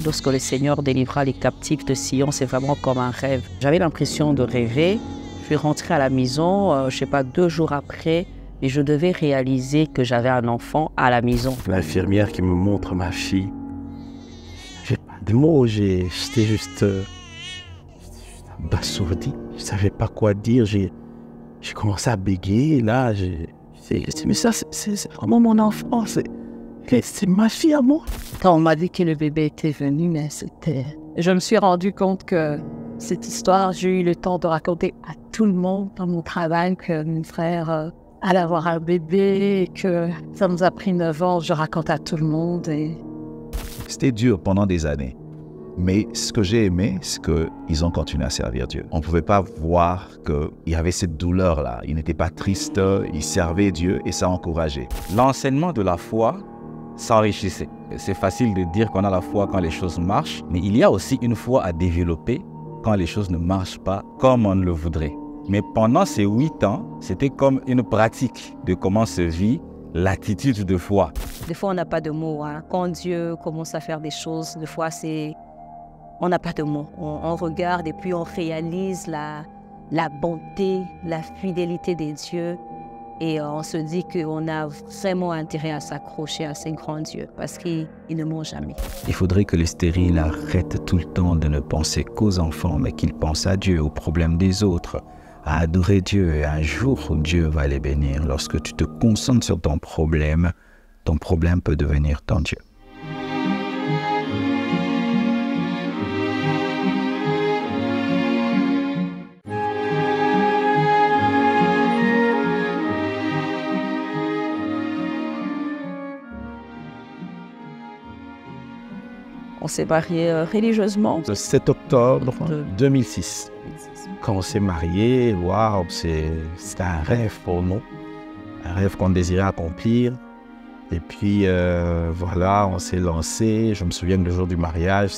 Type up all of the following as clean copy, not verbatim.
Lorsque le Seigneur délivra les captifs de Sion, c'est vraiment comme un rêve. J'avais l'impression de rêver. Je suis rentrée à la maison, je ne sais pas, 2 jours après, et je devais réaliser que j'avais un enfant à la maison. L'infirmière qui me montre ma fille, j'ai pas de mots, j'étais juste abasourdi. Je savais pas quoi dire, j'ai commencé à bégayer, là, mais ça, c'est vraiment mon enfant, c'est ma fille à moi. Quand on m'a dit que le bébé était venu, mais c'était... Je me suis rendu compte que cette histoire, j'ai eu le temps de raconter à tout le monde dans mon travail que mon frère allait avoir un bébé et que ça nous a pris 9 ans. Je raconte à tout le monde. C'était dur pendant des années. Mais ce que j'ai aimé, c'est qu'ils ont continué à servir Dieu. On ne pouvait pas voir qu'il y avait cette douleur-là. Ils n'étaient pas tristes, ils servaient Dieu et ça encourageait. L'enseignement de la foi s'enrichissait. C'est facile de dire qu'on a la foi quand les choses marchent, mais il y a aussi une foi à développer quand les choses ne marchent pas comme on le voudrait. Mais pendant ces 8 ans, c'était comme une pratique de comment se vit l'attitude de foi. Des fois, on n'a pas de mots. Quand Dieu commence à faire des choses, des fois, on n'a pas de mots. On regarde et puis on réalise la bonté, la fidélité des dieux. Et on se dit qu'on a vraiment intérêt à s'accrocher à ces grands dieux parce qu'ils ne mentent jamais. Il faudrait que les stériles arrêtent tout le temps de ne penser qu'aux enfants, mais qu'ils pensent à Dieu, aux problèmes des autres, à adorer Dieu. Et un jour, Dieu va les bénir. Lorsque tu te concentres sur ton problème peut devenir ton Dieu. On s'est mariés religieusement. Le 7 octobre 2006. Quand on s'est mariés, waouh, c'était un rêve pour nous. Un rêve qu'on désirait accomplir. Et puis, voilà, on s'est lancé. Je me souviens que le jour du mariage,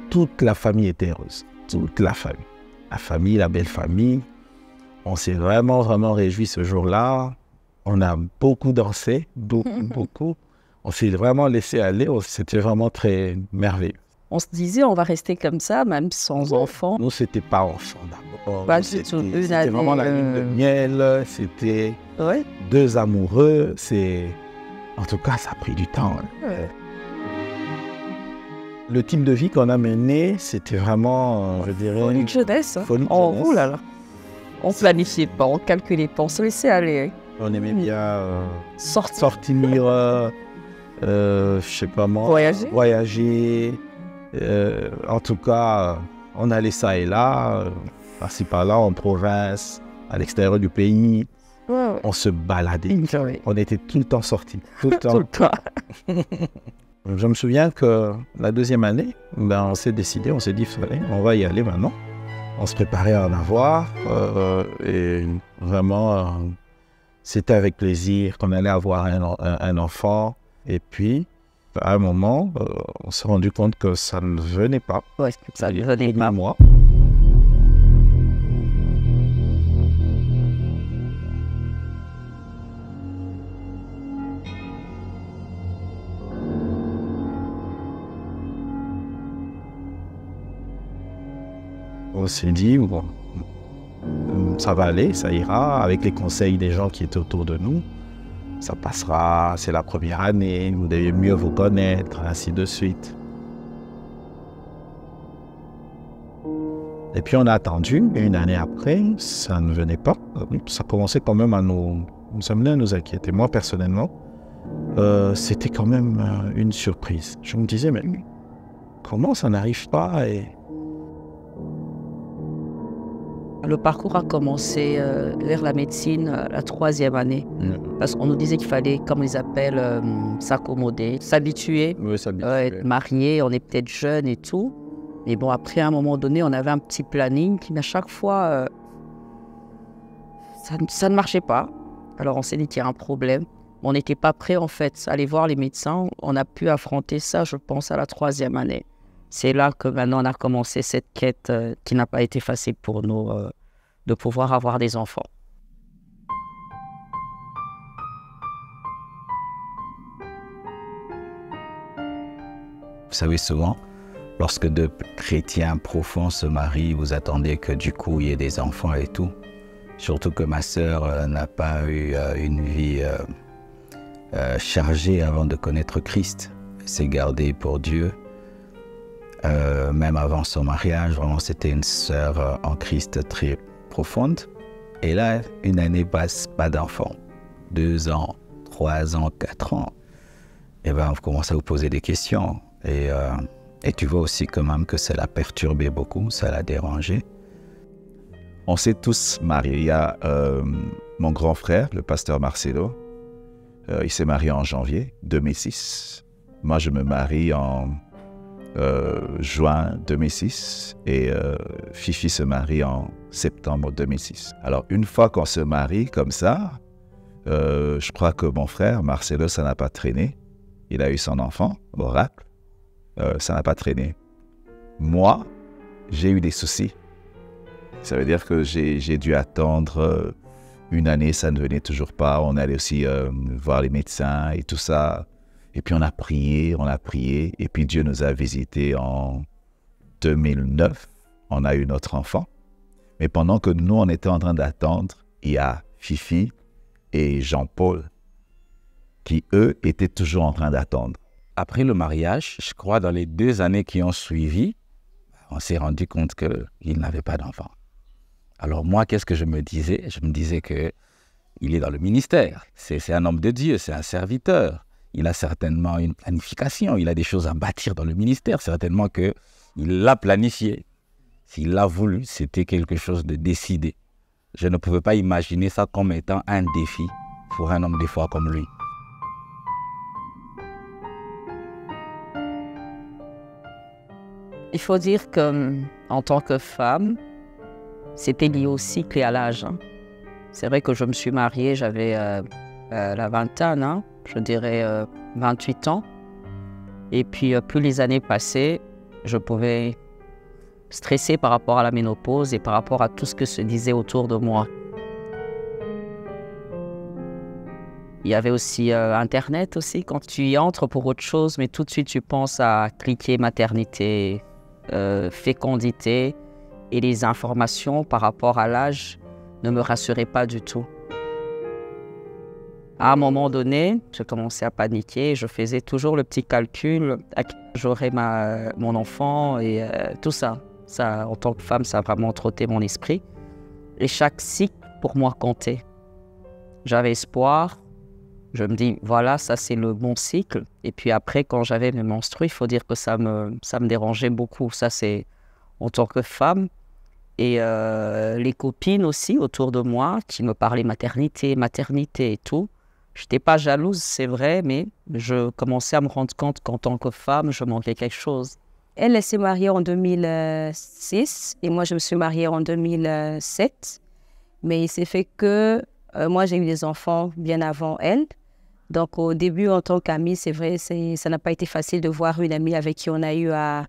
toute la famille était heureuse. Toute la famille. La famille, la belle famille. On s'est vraiment, vraiment réjouis ce jour-là. On a beaucoup dansé, beaucoup. On s'est vraiment laissé aller, c'était vraiment très merveilleux. On se disait, on va rester comme ça, même sans enfants. Nous, c'était pas enfant d'abord. C'était vraiment la lune de miel, c'était 2 amoureux. En tout cas, ça a pris du temps. Le type de vie qu'on a mené, c'était vraiment, je dirais... Folie de jeunesse. Oh là là. On planifiait pas, on calculait pas, on se laissait aller. On aimait bien sortir, je sais pas moi, voyager. En tout cas, on allait ça et là, par-ci par-là, en province, à l'extérieur du pays. On se baladait. On était tout le temps sortis. Tout le temps. Je me souviens que la 2e année, on s'est décidé, on s'est dit, on va y aller maintenant. On se préparait à en avoir et vraiment, c'était avec plaisir qu'on allait avoir un enfant. Et puis, à un moment, on s'est rendu compte que ça ne venait pas. Ouais, ça ne venait pas. Moi. On s'est dit, bon, ça va aller, ça ira, avec les conseils des gens qui étaient autour de nous. Ça passera, c'est la première année, vous devez mieux vous connaître, ainsi de suite. Et puis on a attendu, et 1 année après, ça ne venait pas. Ça commençait quand même à nous amener à nous inquiéter. Moi, personnellement, c'était quand même une surprise. Je me disais, mais comment ça n'arrive pas Le parcours a commencé vers la médecine la 3e année. Parce qu'on nous disait qu'il fallait, comme ils appellent, s'accommoder, s'habituer, être marié, on est peut-être jeune et tout. Mais bon, après, à un moment donné, on avait un petit planning qui, à chaque fois, ça ne marchait pas. Alors, on s'est dit qu'il y a un problème. On n'était pas prêt, en fait, à aller voir les médecins. On a pu affronter ça, je pense, à la 3e année. C'est là que maintenant, on a commencé cette quête qui n'a pas été facile pour nous de pouvoir avoir des enfants. Vous savez, souvent, Lorsque deux chrétiens profonds se marient, vous attendez que du coup il y ait des enfants et tout. Surtout que ma sœur n'a pas eu une vie chargée avant de connaître Christ. Elle s'est gardée pour Dieu. Même avant son mariage, vraiment c'était une sœur en Christ très profonde. Et là, une année passe, pas d'enfant. 2 ans, 3 ans, 4 ans. Et bien, on commence à vous poser des questions. Et tu vois aussi quand même que ça l'a perturbé beaucoup, ça l'a dérangé. On s'est tous mariés. Il y a mon grand frère, le pasteur Marcelo. Il s'est marié en janvier 2006. Moi, je me marie en juin 2006 et Fifi se marie en septembre 2006. Alors, une fois qu'on se marie comme ça, je crois que mon frère Marcelo, ça n'a pas traîné. Il a eu son enfant, Oracle. Ça n'a pas traîné. Moi, j'ai eu des soucis. Ça veut dire que j'ai dû attendre une année, ça ne venait toujours pas. On allait aussi voir les médecins et tout ça. Et puis on a prié. Et puis Dieu nous a visités en 2009. On a eu notre enfant. Mais pendant que nous, on était en train d'attendre, il y a Fifi et Jean-Paul qui, eux, étaient toujours en train d'attendre. Après le mariage, je crois dans les 2 années qui ont suivi, on s'est rendu compte qu'il n'avait pas d'enfant. Alors moi, qu'est-ce que je me disais? Je me disais qu'il est dans le ministère. C'est un homme de Dieu, c'est un serviteur. Il a certainement une planification, il a des choses à bâtir dans le ministère. Certainement qu'il l'a planifié. S'il l'a voulu, c'était quelque chose de décidé. Je ne pouvais pas imaginer ça comme étant un défi pour un homme des fois comme lui. Il faut dire qu'en tant que femme, c'était lié au cycle et à l'âge. C'est vrai que je me suis mariée, j'avais la vingtaine, je dirais 28 ans. Et puis, plus les années passaient, je pouvais stresser par rapport à la ménopause et par rapport à tout ce que se disait autour de moi. Il y avait aussi Internet aussi, quand tu y entres pour autre chose, mais tout de suite tu penses à cliquer maternité, fécondité, et les informations par rapport à l'âge ne me rassuraient pas du tout. À un moment donné, je commençais à paniquer, je faisais toujours le petit calcul à qui j'aurais mon enfant et tout ça. Ça, en tant que femme, ça a vraiment trotté mon esprit. Et chaque cycle, pour moi, comptait. J'avais espoir. Je me dis, voilà, ça c'est le bon cycle. Et puis après, quand j'avais mes menstrues, il faut dire que ça me dérangeait beaucoup. Ça, c'est en tant que femme. Et les copines aussi autour de moi qui me parlaient maternité et tout. Je n'étais pas jalouse, c'est vrai, mais je commençais à me rendre compte qu'en tant que femme, je manquais quelque chose. Elle s'est mariée en 2006 et moi, je me suis mariée en 2007. Mais il s'est fait que moi, j'ai eu des enfants bien avant elle. Donc, au début, en tant qu'amie, c'est vrai, ça n'a pas été facile de voir une amie avec qui on a eu à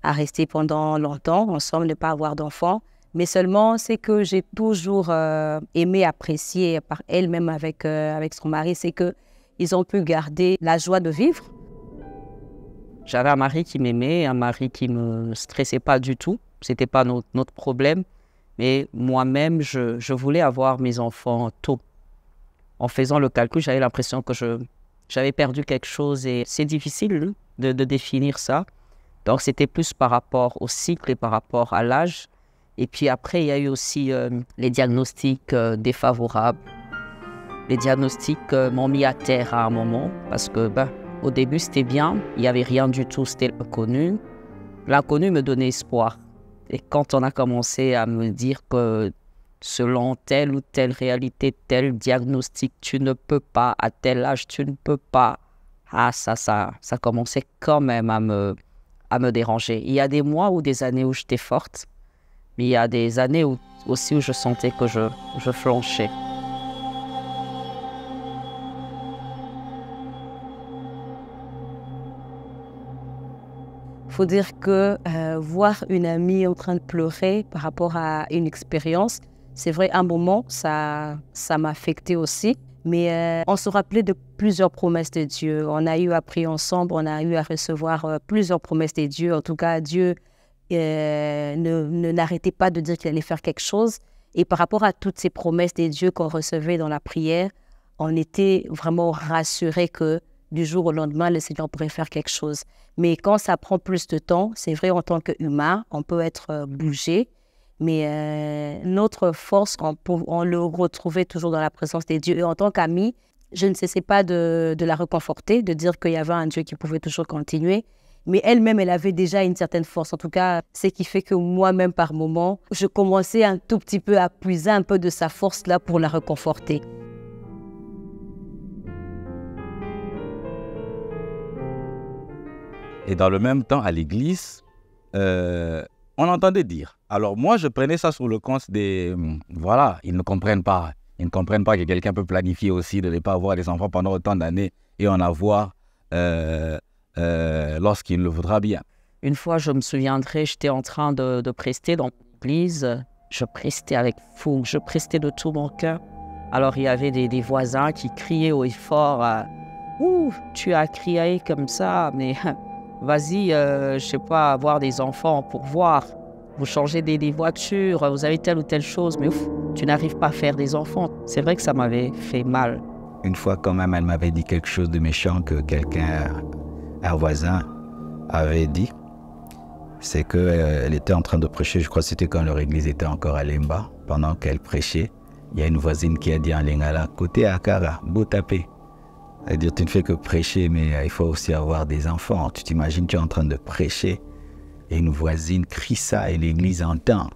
rester pendant longtemps ensemble, ne pas avoir d'enfants. Mais seulement, c'est que j'ai toujours aimé, apprécier par elle-même avec son mari, c'est qu'ils ont pu garder la joie de vivre. J'avais un mari qui m'aimait, un mari qui ne me stressait pas du tout. Ce n'était pas notre problème. Mais moi-même, je voulais avoir mes enfants tôt. En faisant le calcul, j'avais l'impression que j'avais perdu quelque chose et c'est difficile de définir ça. Donc, c'était plus par rapport au cycle et par rapport à l'âge. Et puis après, il y a eu aussi les diagnostics défavorables. Les diagnostics m'ont mis à terre à un moment parce que au début, c'était bien. Il n'y avait rien du tout, c'était l'inconnu. L'inconnu me donnait espoir. Et quand on a commencé à me dire que selon telle ou telle réalité, tel diagnostic, tu ne peux pas, à tel âge, tu ne peux pas. Ça commençait quand même à me déranger. Il y a des mois ou des années où j'étais forte, mais il y a des années aussi où je sentais que je flanchais. Il faut dire que voir une amie en train de pleurer par rapport à une expérience, c'est vrai, un moment, ça m'a affectée aussi. Mais on se rappelait de plusieurs promesses de Dieu. On a eu à prier ensemble, on a eu à recevoir plusieurs promesses de Dieu. En tout cas, Dieu n'arrêtait pas de dire qu'il allait faire quelque chose. Et par rapport à toutes ces promesses de Dieu qu'on recevait dans la prière, on était vraiment rassurés que du jour au lendemain, le Seigneur pourrait faire quelque chose. Mais quand ça prend plus de temps, c'est vrai, en tant qu'humain, on peut être bougé. Mais notre force, on le retrouvait toujours dans la présence de Dieu. Et en tant qu'ami, je ne cessais pas de la réconforter, de dire qu'il y avait un Dieu qui pouvait toujours continuer. Mais elle-même, elle avait déjà une certaine force. En tout cas, ce qui fait que moi-même, par moments, je commençais un tout petit peu à puiser un peu de sa force-là pour la réconforter. Et dans le même temps, à l'église, on entendait dire. Alors moi, je prenais ça sur le compte des... Voilà, ils ne comprennent pas. Ils ne comprennent pas que quelqu'un peut planifier aussi de ne pas avoir des enfants pendant autant d'années et en avoir lorsqu'il le voudra bien. Une fois, je me souviendrai, j'étais en train de prester dans l'église. Je prestais avec fou, je prestais de tout mon cœur. Alors, il y avait des voisins qui criaient haut et fort « Ouh, tu as crié comme ça, mais... » Vas-y, je sais pas, avoir des enfants pour voir. Vous changez des voitures, vous avez telle ou telle chose, mais ouf, tu n'arrives pas à faire des enfants. C'est vrai que ça m'avait fait mal. Une fois, quand même, elle m'avait dit quelque chose de méchant que quelqu'un, un voisin, avait dit. C'est qu'elle était en train de prêcher, je crois que c'était quand leur église était encore à Lemba. Pendant qu'elle prêchait, il y a une voisine qui a dit en lingala, côté Akara, beau tapé. C'est-à-dire, tu ne fais que prêcher, mais il faut aussi avoir des enfants. Tu t'imagines, tu es en train de prêcher et une voisine crie ça et l'église entend.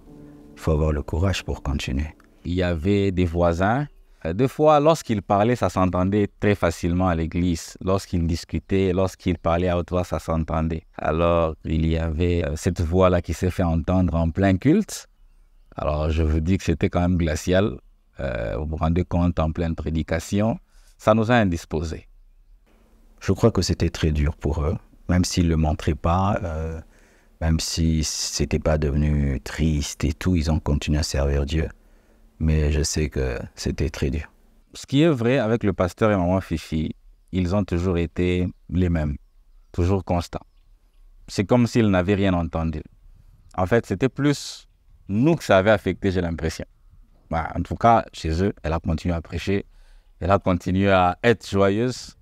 Il faut avoir le courage pour continuer. Il y avait des voisins. Des fois, lorsqu'ils parlaient, ça s'entendait très facilement à l'église. Lorsqu'ils discutaient, lorsqu'ils parlaient à haute voix, ça s'entendait. Alors, il y avait cette voix-là qui s'est fait entendre en plein culte. Alors, je vous dis que c'était quand même glacial. Vous vous rendez compte, en pleine prédication. Ça nous a indisposés. Je crois que c'était très dur pour eux, même s'ils ne le montraient pas, même si ce n'était pas devenu triste et tout, ils ont continué à servir Dieu. Mais je sais que c'était très dur. Ce qui est vrai avec le pasteur et maman Fifi, ils ont toujours été les mêmes, toujours constants. C'est comme s'ils n'avaient rien entendu. En fait, c'était plus nous que ça avait affecté, j'ai l'impression. En tout cas, chez eux, elle a continué à prêcher. Elle a continué à être joyeuse,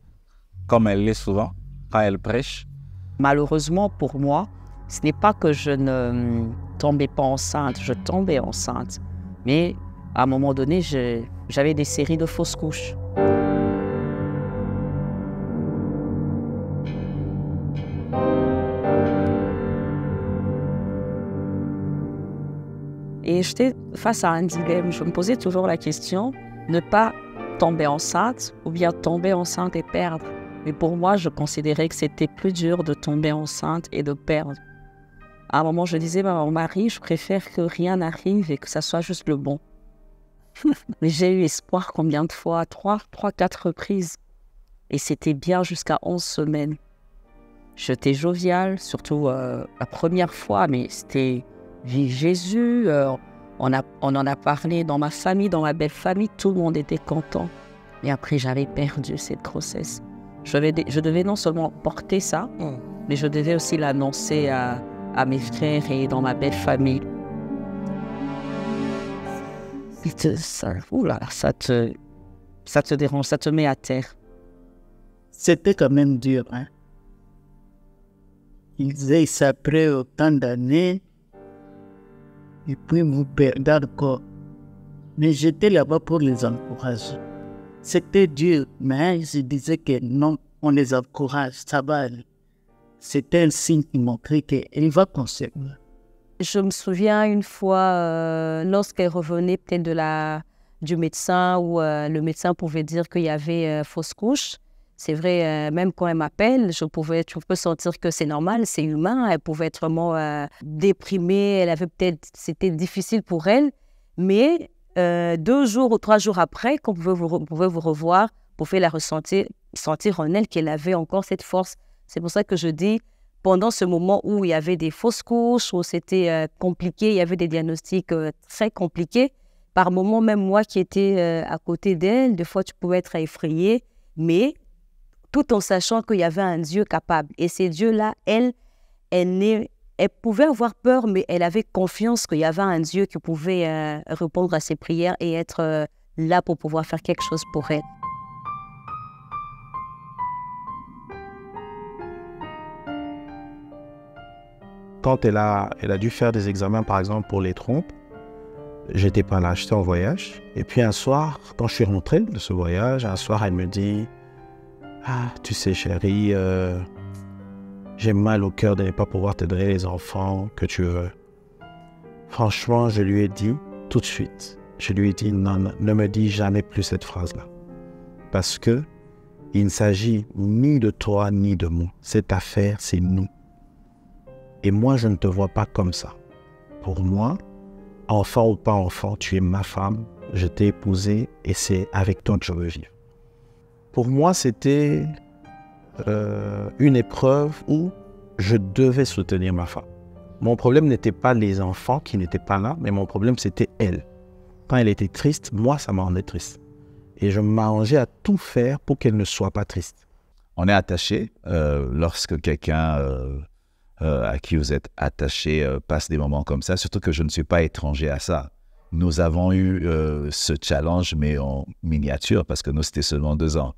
comme elle l'est souvent, quand elle prêche. Malheureusement pour moi, ce n'est pas que je ne tombais pas enceinte, je tombais enceinte. Mais à un moment donné, j'avais des séries de fausses couches. Et j'étais face à un dilemme. Je me posais toujours la question, ne pas tomber enceinte ou bien tomber enceinte et perdre. Mais pour moi, je considérais que c'était plus dur de tomber enceinte et de perdre. À un moment, je disais à mon mari, je préfère que rien n'arrive et que ça soit juste le bon. Mais j'ai eu espoir combien de fois? 3, 4 reprises. Et c'était bien jusqu'à 11 semaines. J'étais joviale, surtout la première fois, mais c'était vive Jésus. On en a parlé dans ma famille, dans ma belle famille, tout le monde était content. Mais après, j'avais perdu cette grossesse. Je devais non seulement porter ça, mais je devais aussi l'annoncer à mes frères et dans ma belle famille. Ça te dérange, ça te met à terre. C'était quand même dur, hein. Ils disaient, après autant d'années, et puis vous perdez encore. Mais j'étais là-bas pour les encourager. C'était dur, mais je disais que non, on les encourage, ça va aller. C'était un signe qui montrait qu'il va conserver. Je me souviens une fois, lorsqu'elle revenait peut-être du médecin, où le médecin pouvait dire qu'il y avait fausse couche. C'est vrai, même quand elle m'appelle, je peux sentir que c'est normal, c'est humain. Elle pouvait être vraiment déprimée, c'était difficile pour elle. Mais 2 jours ou 3 jours après, quand vous pouvez vous revoir, vous pouvez sentir en elle qu'elle avait encore cette force. C'est pour ça que je dis, pendant ce moment où il y avait des fausses couches, où c'était compliqué, il y avait des diagnostics très compliqués, par moments, même moi qui étais à côté d'elle, des fois, tu pouvais être effrayée, mais tout en sachant qu'il y avait un Dieu capable. Et ces dieux-là, elle pouvait avoir peur, mais elle avait confiance qu'il y avait un Dieu qui pouvait répondre à ses prières et être là pour pouvoir faire quelque chose pour elle. Quand elle a dû faire des examens, par exemple, pour les trompes, j'étais pas là, j'étais en voyage. Et puis un soir, quand je suis rentré de ce voyage, un soir, elle me dit « Ah, tu sais, chérie, j'ai mal au cœur de ne pas pouvoir te donner les enfants que tu veux. » Franchement, je lui ai dit tout de suite, je lui ai dit « Non, ne me dis jamais plus cette phrase-là. Parce que il ne s'agit ni de toi, ni de moi. Cette affaire, c'est nous. Et moi, je ne te vois pas comme ça. Pour moi, enfant ou pas enfant, tu es ma femme, je t'ai épousée et c'est avec toi que je veux vivre. » Pour moi, c'était une épreuve où je devais soutenir ma femme. Mon problème n'était pas les enfants qui n'étaient pas là, mais mon problème, c'était elle. Quand elle était triste, moi, ça m'a rendu triste. Et je m'arrangeais à tout faire pour qu'elle ne soit pas triste. On est attaché lorsque quelqu'un à qui vous êtes attaché passe des moments comme ça, surtout que je ne suis pas étranger à ça. Nous avons eu ce challenge, mais en miniature, parce que nous, c'était seulement 2 ans.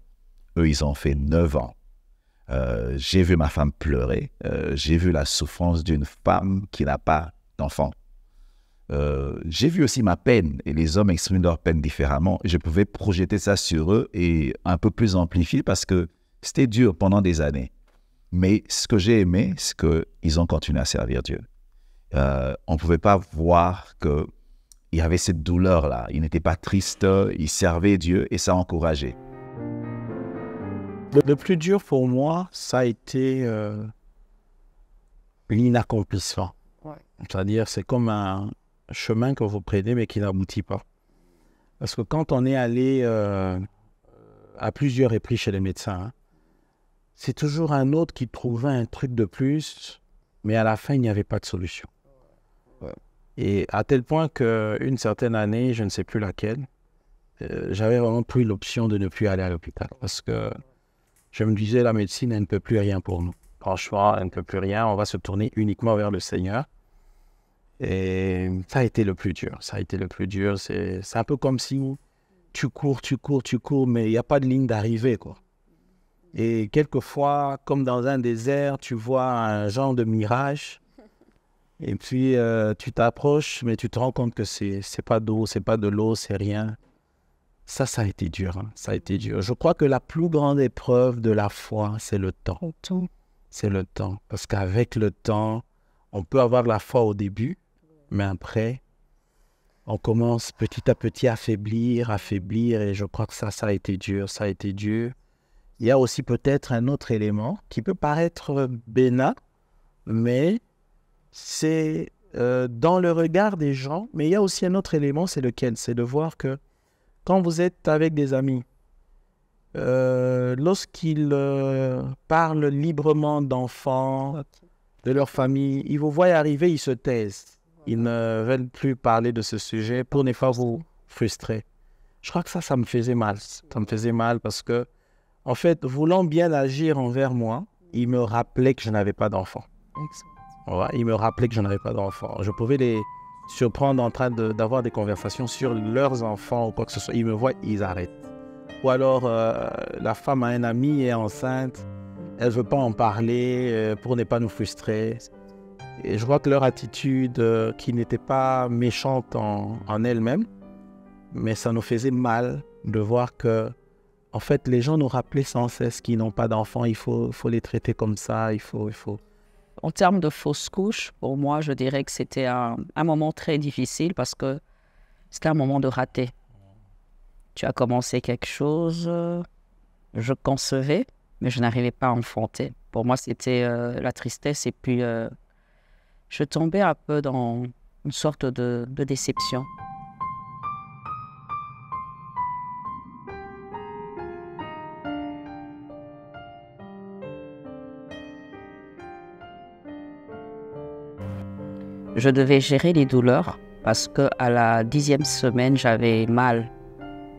Eux, ils ont fait 9 ans. J'ai vu ma femme pleurer. J'ai vu la souffrance d'une femme qui n'a pas d'enfant. J'ai vu aussi ma peine, et les hommes expriment leur peine différemment. Je pouvais projeter ça sur eux et un peu plus amplifier parce que c'était dur pendant des années. Mais ce que j'ai aimé, c'est qu'ils ont continué à servir Dieu. On ne pouvait pas voir qu'il y avait cette douleur-là. Ils n'étaient pas tristes, ils servaient Dieu et ça encourageait. Le plus dur pour moi, ça a été l'inaccomplissement. Ouais. C'est-à-dire, c'est comme un chemin que vous prenez mais qui n'aboutit pas. Parce que quand on est allé à plusieurs reprises chez les médecins, c'est toujours un autre qui trouvait un truc de plus, mais à la fin, il n'y avait pas de solution. Ouais. Et à tel point qu'une certaine année, je ne sais plus laquelle, j'avais vraiment pris l'option de ne plus aller à l'hôpital. Parce que je me disais, la médecine, elle ne peut plus rien pour nous. Franchement, elle ne peut plus rien. On va se tourner uniquement vers le Seigneur. Et ça a été le plus dur. Ça a été le plus dur. C'est un peu comme si tu cours, mais il n'y a pas de ligne d'arrivée, quoi. Et quelquefois, comme dans un désert, tu vois un genre de mirage. Et puis, tu t'approches, mais tu te rends compte que c'est pas d'eau, c'est pas de l'eau, c'est rien. Ça a été dur. Hein. Ça a été dur. Je crois que la plus grande épreuve de la foi, c'est le temps. C'est le temps. Parce qu'avec le temps, on peut avoir la foi au début, mais après, on commence petit à petit à affaiblir. Et je crois que ça a été dur. Ça a été dur. Il y a aussi peut-être un autre élément qui peut paraître bénin, mais c'est dans le regard des gens. Mais il y a aussi un autre élément, c'est lequel? C'est de voir que quand vous êtes avec des amis, lorsqu'ils parlent librement d'enfants, de leur famille, ils vous voient arriver, ils se taisent. Ils ne veulent plus parler de ce sujet pour ne pas vous frustrer. Je crois que ça me faisait mal. Ça me faisait mal parce que, en fait, voulant bien agir envers moi, ils me rappelaient que je n'avais pas d'enfant. Ouais, ils me rappelaient que je n'avais pas d'enfant. Je pouvais les surprendre en train d'avoir des conversations sur leurs enfants ou quoi que ce soit. Ils me voient, ils arrêtent. Ou alors, la femme a un ami et est enceinte. Elle ne veut pas en parler pour ne pas nous frustrer. Et je crois que leur attitude, qui n'était pas méchante en elle-même, mais ça nous faisait mal de voir que, en fait, les gens nous rappelaient sans cesse qu'ils n'ont pas d'enfants. Il faut les traiter comme ça. Il faut. En termes de fausse couche, pour moi, je dirais que c'était un moment très difficile parce que c'était un moment de raté. Tu as commencé quelque chose, je concevais, mais je n'arrivais pas à enfanter. Pour moi, c'était la tristesse et puis je tombais un peu dans une sorte de déception. Je devais gérer les douleurs parce qu'à la 10e semaine, j'avais mal.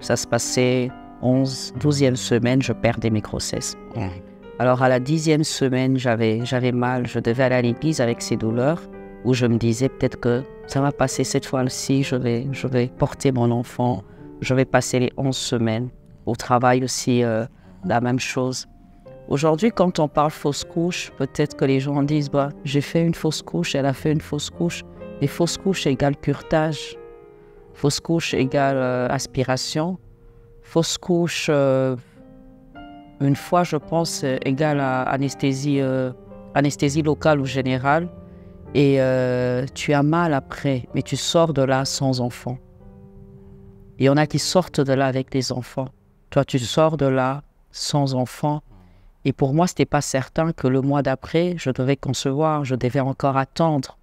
Ça se passait 12e semaine, je perdais mes grossesses. Alors à la 10e semaine, j'avais mal. Je devais aller à l'église avec ces douleurs où je me disais peut-être que ça va passer cette fois-ci, je vais porter mon enfant. Je vais passer les 11 semaines. Au travail aussi, la même chose. Aujourd'hui, quand on parle fausse couche, peut-être que les gens disent bah, « j'ai fait une fausse couche, elle a fait une fausse couche ». Et fausse couche égale curetage. Fausse couche égale aspiration. Fausse couche, une fois, je pense, égale à anesthésie locale ou générale. Et tu as mal après, mais tu sors de là sans enfant. Il y en a qui sortent de là avec des enfants. Toi, tu sors de là sans enfant. Et pour moi, ce n'était pas certain que le mois d'après, je devais concevoir, je devais encore attendre.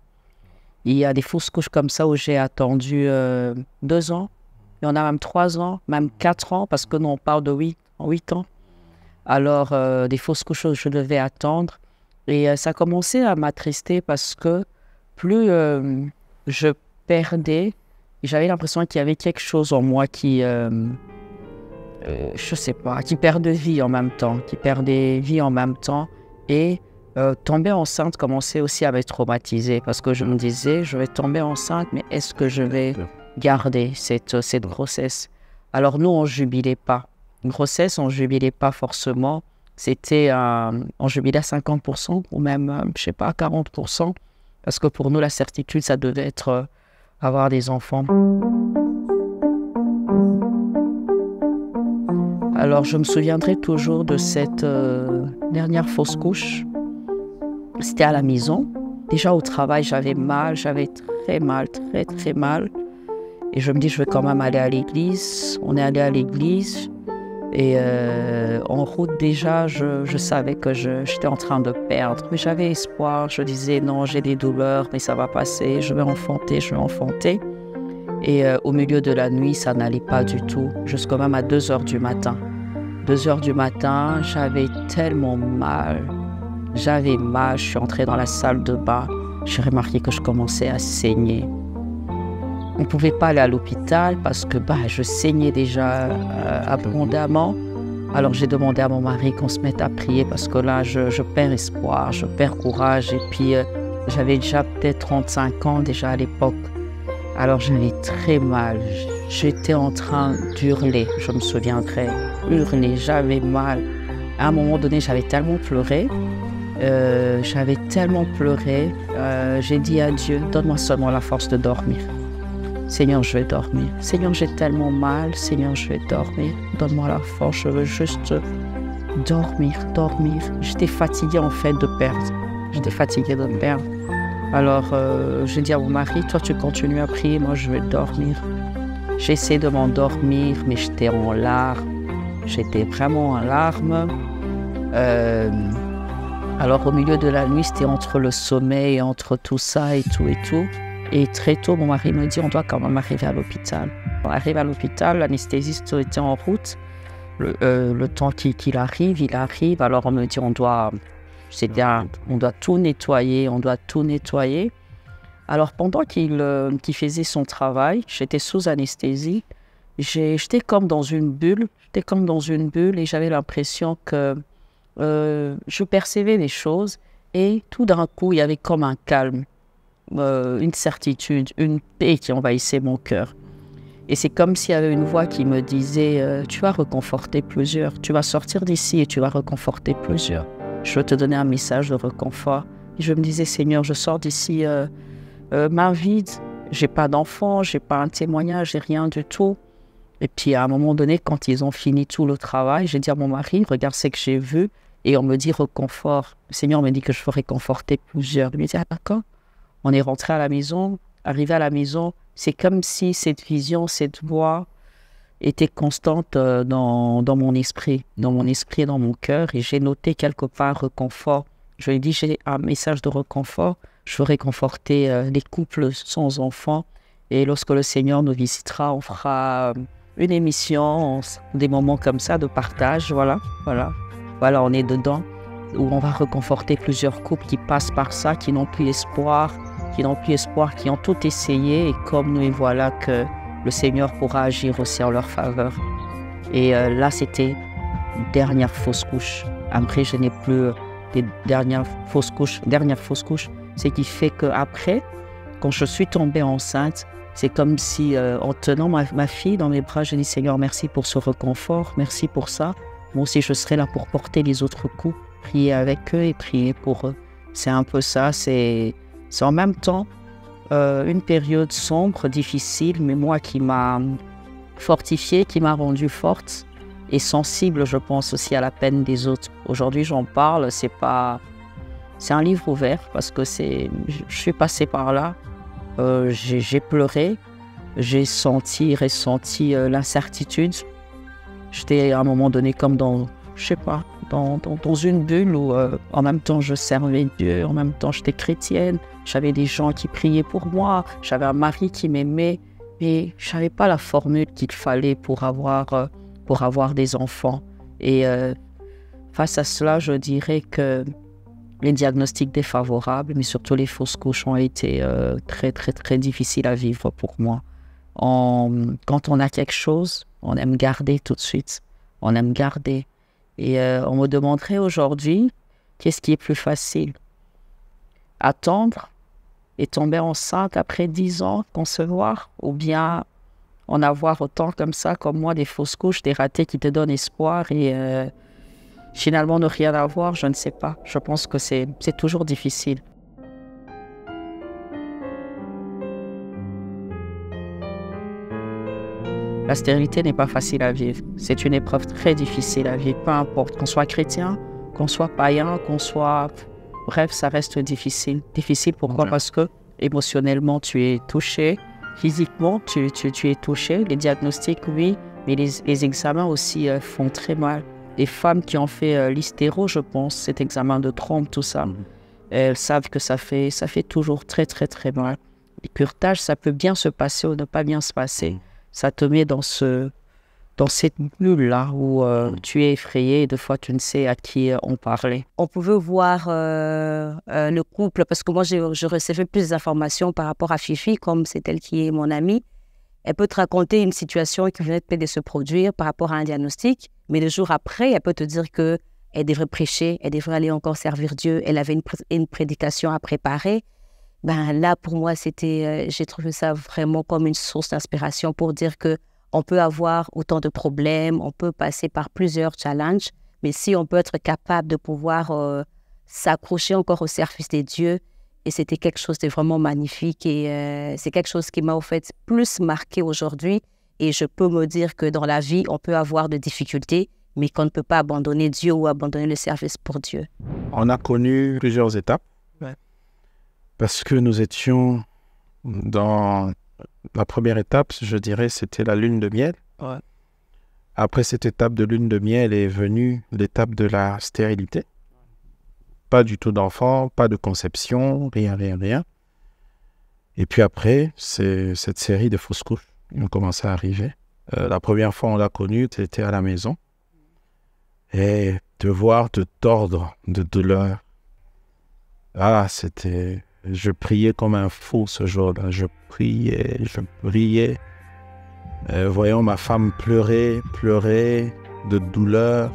Il y a des fausses couches comme ça où j'ai attendu 2 ans. Il y en a même 3 ans, même 4 ans, parce que nous, on parle de 8 ans. Alors, des fausses couches où je devais attendre. Et ça commençait à m'attrister parce que plus je perdais, j'avais l'impression qu'il y avait quelque chose en moi qui, je sais pas, qui perdait vie en même temps, Et tomber enceinte commençait aussi à me traumatiser parce que je me disais, je vais tomber enceinte, mais est-ce que je vais garder cette grossesse? Alors nous, on jubilait pas. Une grossesse, on jubilait pas forcément. C'était, on jubilait à 50% ou même, je sais pas, 40%. Parce que pour nous, la certitude, ça devait être avoir des enfants. Alors, je me souviendrai toujours de cette dernière fausse couche. C'était à la maison. Déjà au travail, j'avais mal, j'avais très mal. Et je me dis, je vais quand même aller à l'église. On est allé à l'église. Et en route, déjà, je savais que j'étais en train de perdre. Mais j'avais espoir. Je disais, non, j'ai des douleurs, mais ça va passer. Je vais enfanter. Et au milieu de la nuit, ça n'allait pas du tout. Jusqu'au même à 2 heures du matin. 2 heures du matin, j'avais tellement mal. Je suis entrée dans la salle de bain. J'ai remarqué que je commençais à saigner. On ne pouvait pas aller à l'hôpital parce que je saignais déjà abondamment. Alors j'ai demandé à mon mari qu'on se mette à prier parce que là, je perds espoir, je perds courage. Et puis, j'avais déjà peut-être 35 ans déjà à l'époque. Alors j'avais très mal. J'étais en train d'hurler, je me souviendrai. Hurler, j'avais mal. À un moment donné, j'avais tellement pleuré. J'ai dit à Dieu, donne-moi seulement la force de dormir. Seigneur, je vais dormir. Seigneur, j'ai tellement mal. Seigneur, je vais dormir. Donne-moi la force, je veux juste dormir. J'étais fatiguée en fait de perdre. Alors, j'ai dit à mon mari, toi tu continues à prier, moi je vais dormir. J'ai essayé de m'endormir, mais j'étais en larmes. J'étais vraiment en larmes. Alors au milieu de la nuit, c'était entre le sommeil, entre tout ça et tout. Et très tôt, mon mari me dit, on doit quand même arriver à l'hôpital. On arrive à l'hôpital, l'anesthésiste était en route. Le temps qu'il arrive, il arrive. Alors on me dit, on doit tout nettoyer, Alors pendant qu'il faisait son travail, j'étais sous anesthésie. J'étais comme dans une bulle. Et j'avais l'impression que je percevais les choses. Et tout d'un coup, il y avait comme un calme. Une certitude, une paix qui envahissait mon cœur. Et c'est comme s'il y avait une voix qui me disait tu vas réconforter plusieurs, tu vas sortir d'ici et tu vas réconforter plusieurs. Je veux te donner un message de réconfort. Et je me disais, Seigneur, je sors d'ici main vide, j'ai pas d'enfant, j'ai pas un témoignage, j'ai rien du tout. Et puis à un moment donné, quand ils ont fini tout le travail, j'ai dit à mon mari, regarde ce que j'ai vu, et on me dit réconfort. Le Seigneur me dit que je veux réconforter plusieurs. Il me dit, ah d'accord. On est rentré à la maison, arrivé à la maison, c'est comme si cette vision, cette voix était constante dans mon esprit, et dans mon cœur, et j'ai noté quelque part réconfort. Je lui ai dit, j'ai un message de réconfort, je veux réconforter les couples sans enfants, et lorsque le Seigneur nous visitera, on fera une émission, des moments comme ça de partage, voilà, on est dedans, où on va réconforter plusieurs couples qui passent par ça, qui n'ont plus espoir, qui n'ont plus espoir, qui ont tout essayé, et comme nous, et voilà que le Seigneur pourra agir aussi en leur faveur. Et là, c'était une dernière fausse couche. Après, je n'ai plus des dernières fausses couches. Ce qui fait qu'après, quand je suis tombée enceinte, c'est comme si, en tenant ma fille dans mes bras, je dis « Seigneur, merci pour ce réconfort, merci pour ça. Moi aussi, je serai là pour porter les autres coups, prier avec eux et prier pour eux. » C'est un peu ça, c'est en même temps une période sombre, difficile, mais moi qui m'a fortifiée, qui m'a rendue forte et sensible, je pense, aussi à la peine des autres. Aujourd'hui, j'en parle, c'est un livre ouvert parce que je suis passée par là. J'ai pleuré, j'ai ressenti l'incertitude. J'étais à un moment donné comme dans une bulle où en même temps je servais Dieu, en même temps j'étais chrétienne, j'avais des gens qui priaient pour moi, j'avais un mari qui m'aimait, mais je n'avais pas la formule qu'il fallait pour avoir des enfants. Et face à cela, je dirais que les diagnostics défavorables, mais surtout les fausses couches ont été très, très, très difficiles à vivre pour moi. Quand on a quelque chose, on aime garder tout de suite. On aime garder. Et on me demanderait aujourd'hui, qu'est-ce qui est plus facile? Attendre et tomber enceinte après 10 ans, concevoir, ou bien en avoir autant comme ça, comme moi, des fausses couches, des ratés qui te donnent espoir et finalement ne rien avoir, je ne sais pas. Je pense que c'est toujours difficile. La stérilité n'est pas facile à vivre. C'est une épreuve très difficile à vivre, peu importe, qu'on soit chrétien, qu'on soit païen, qu'on soit... Bref, ça reste difficile. Difficile pourquoi? Parce que émotionnellement, tu es touché. Physiquement, tu es touché. Les diagnostics, oui, mais les examens aussi font très mal. Les femmes qui ont fait l'hystéro, je pense, cet examen de trompe, tout ça, elles savent que ça fait toujours très, très, très mal. Les curetages, ça peut bien se passer ou ne pas bien se passer. Ça te met dans cette bulle-là où tu es effrayé et des fois tu ne sais à qui on parlait. On pouvait voir le couple, parce que moi je recevais plus d'informations par rapport à Fifi, comme c'est elle qui est mon amie. Elle peut te raconter une situation qui venait de se produire par rapport à un diagnostic, mais le jour après, elle peut te dire qu'elle devrait prêcher, elle devrait aller encore servir Dieu, elle avait une prédication à préparer. Ben là, pour moi, j'ai trouvé ça vraiment comme une source d'inspiration pour dire qu'on peut avoir autant de problèmes, on peut passer par plusieurs challenges, mais si on peut être capable de pouvoir s'accrocher encore au service des dieux, et c'était quelque chose de vraiment magnifique et c'est quelque chose qui m'a au fait plus marqué aujourd'hui. Et je peux me dire que dans la vie, on peut avoir de difficultés, mais qu'on ne peut pas abandonner Dieu ou abandonner le service pour Dieu. On a connu plusieurs étapes. Parce que nous étions dans la première étape, je dirais, c'était la lune de miel. Ouais. Après cette étape de lune de miel est venue l'étape de la stérilité. Pas du tout d'enfant, pas de conception, rien. Et puis après, c'est cette série de fausses couches qui ont commencé à arriver. La première fois on l'a connue, c'était à la maison. Et devoir te tordre de douleur. Ah, c'était... Je priais comme un fou ce jour-là. Je priais. Voyant ma femme pleurer de douleur.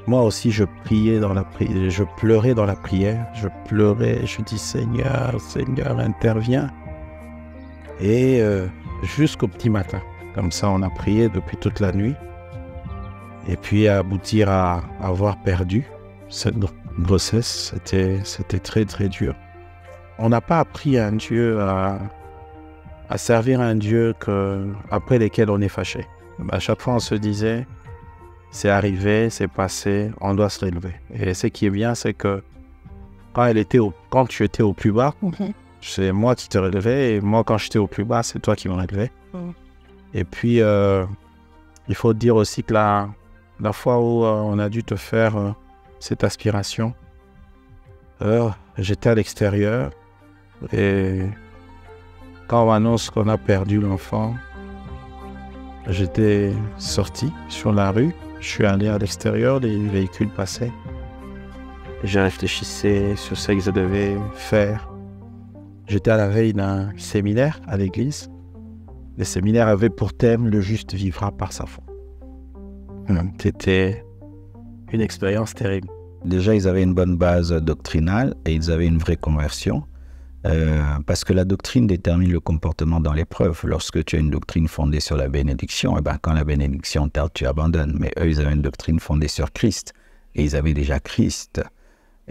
Moi aussi, je priais dans la prière. Je pleurais dans la prière. Je dis Seigneur, interviens. Et jusqu'au petit matin. Comme ça, on a prié depuis toute la nuit. Et puis aboutir à avoir perdu cette grossesse, c'était très, très dur. On n'a pas appris à un Dieu à servir un Dieu après lequel on est fâché. À chaque fois, on se disait, c'est arrivé, c'est passé, on doit se relever. Et ce qui est bien, c'est que quand tu étais au plus bas, c'est moi qui te relevais, et moi, quand j'étais au plus bas, c'est toi qui me relevais. Et puis, il faut dire aussi que la fois où on a dû te faire cette aspiration, j'étais à l'extérieur. Et quand on m'annonce qu'on a perdu l'enfant, j'étais sorti sur la rue, je suis allé à l'extérieur, les véhicules passaient. Et je réfléchissais sur ce que je devais faire. J'étais à la veille d'un séminaire à l'église. Le séminaire avait pour thème « Le juste vivra par sa foi ». C'était une expérience terrible. Déjà, ils avaient une bonne base doctrinale et ils avaient une vraie conversion. Parce que la doctrine détermine le comportement dans l'épreuve. Lorsque tu as une doctrine fondée sur la bénédiction, et quand la bénédiction tarde, tu abandonnes. Mais eux, ils avaient une doctrine fondée sur Christ. Et ils avaient déjà Christ.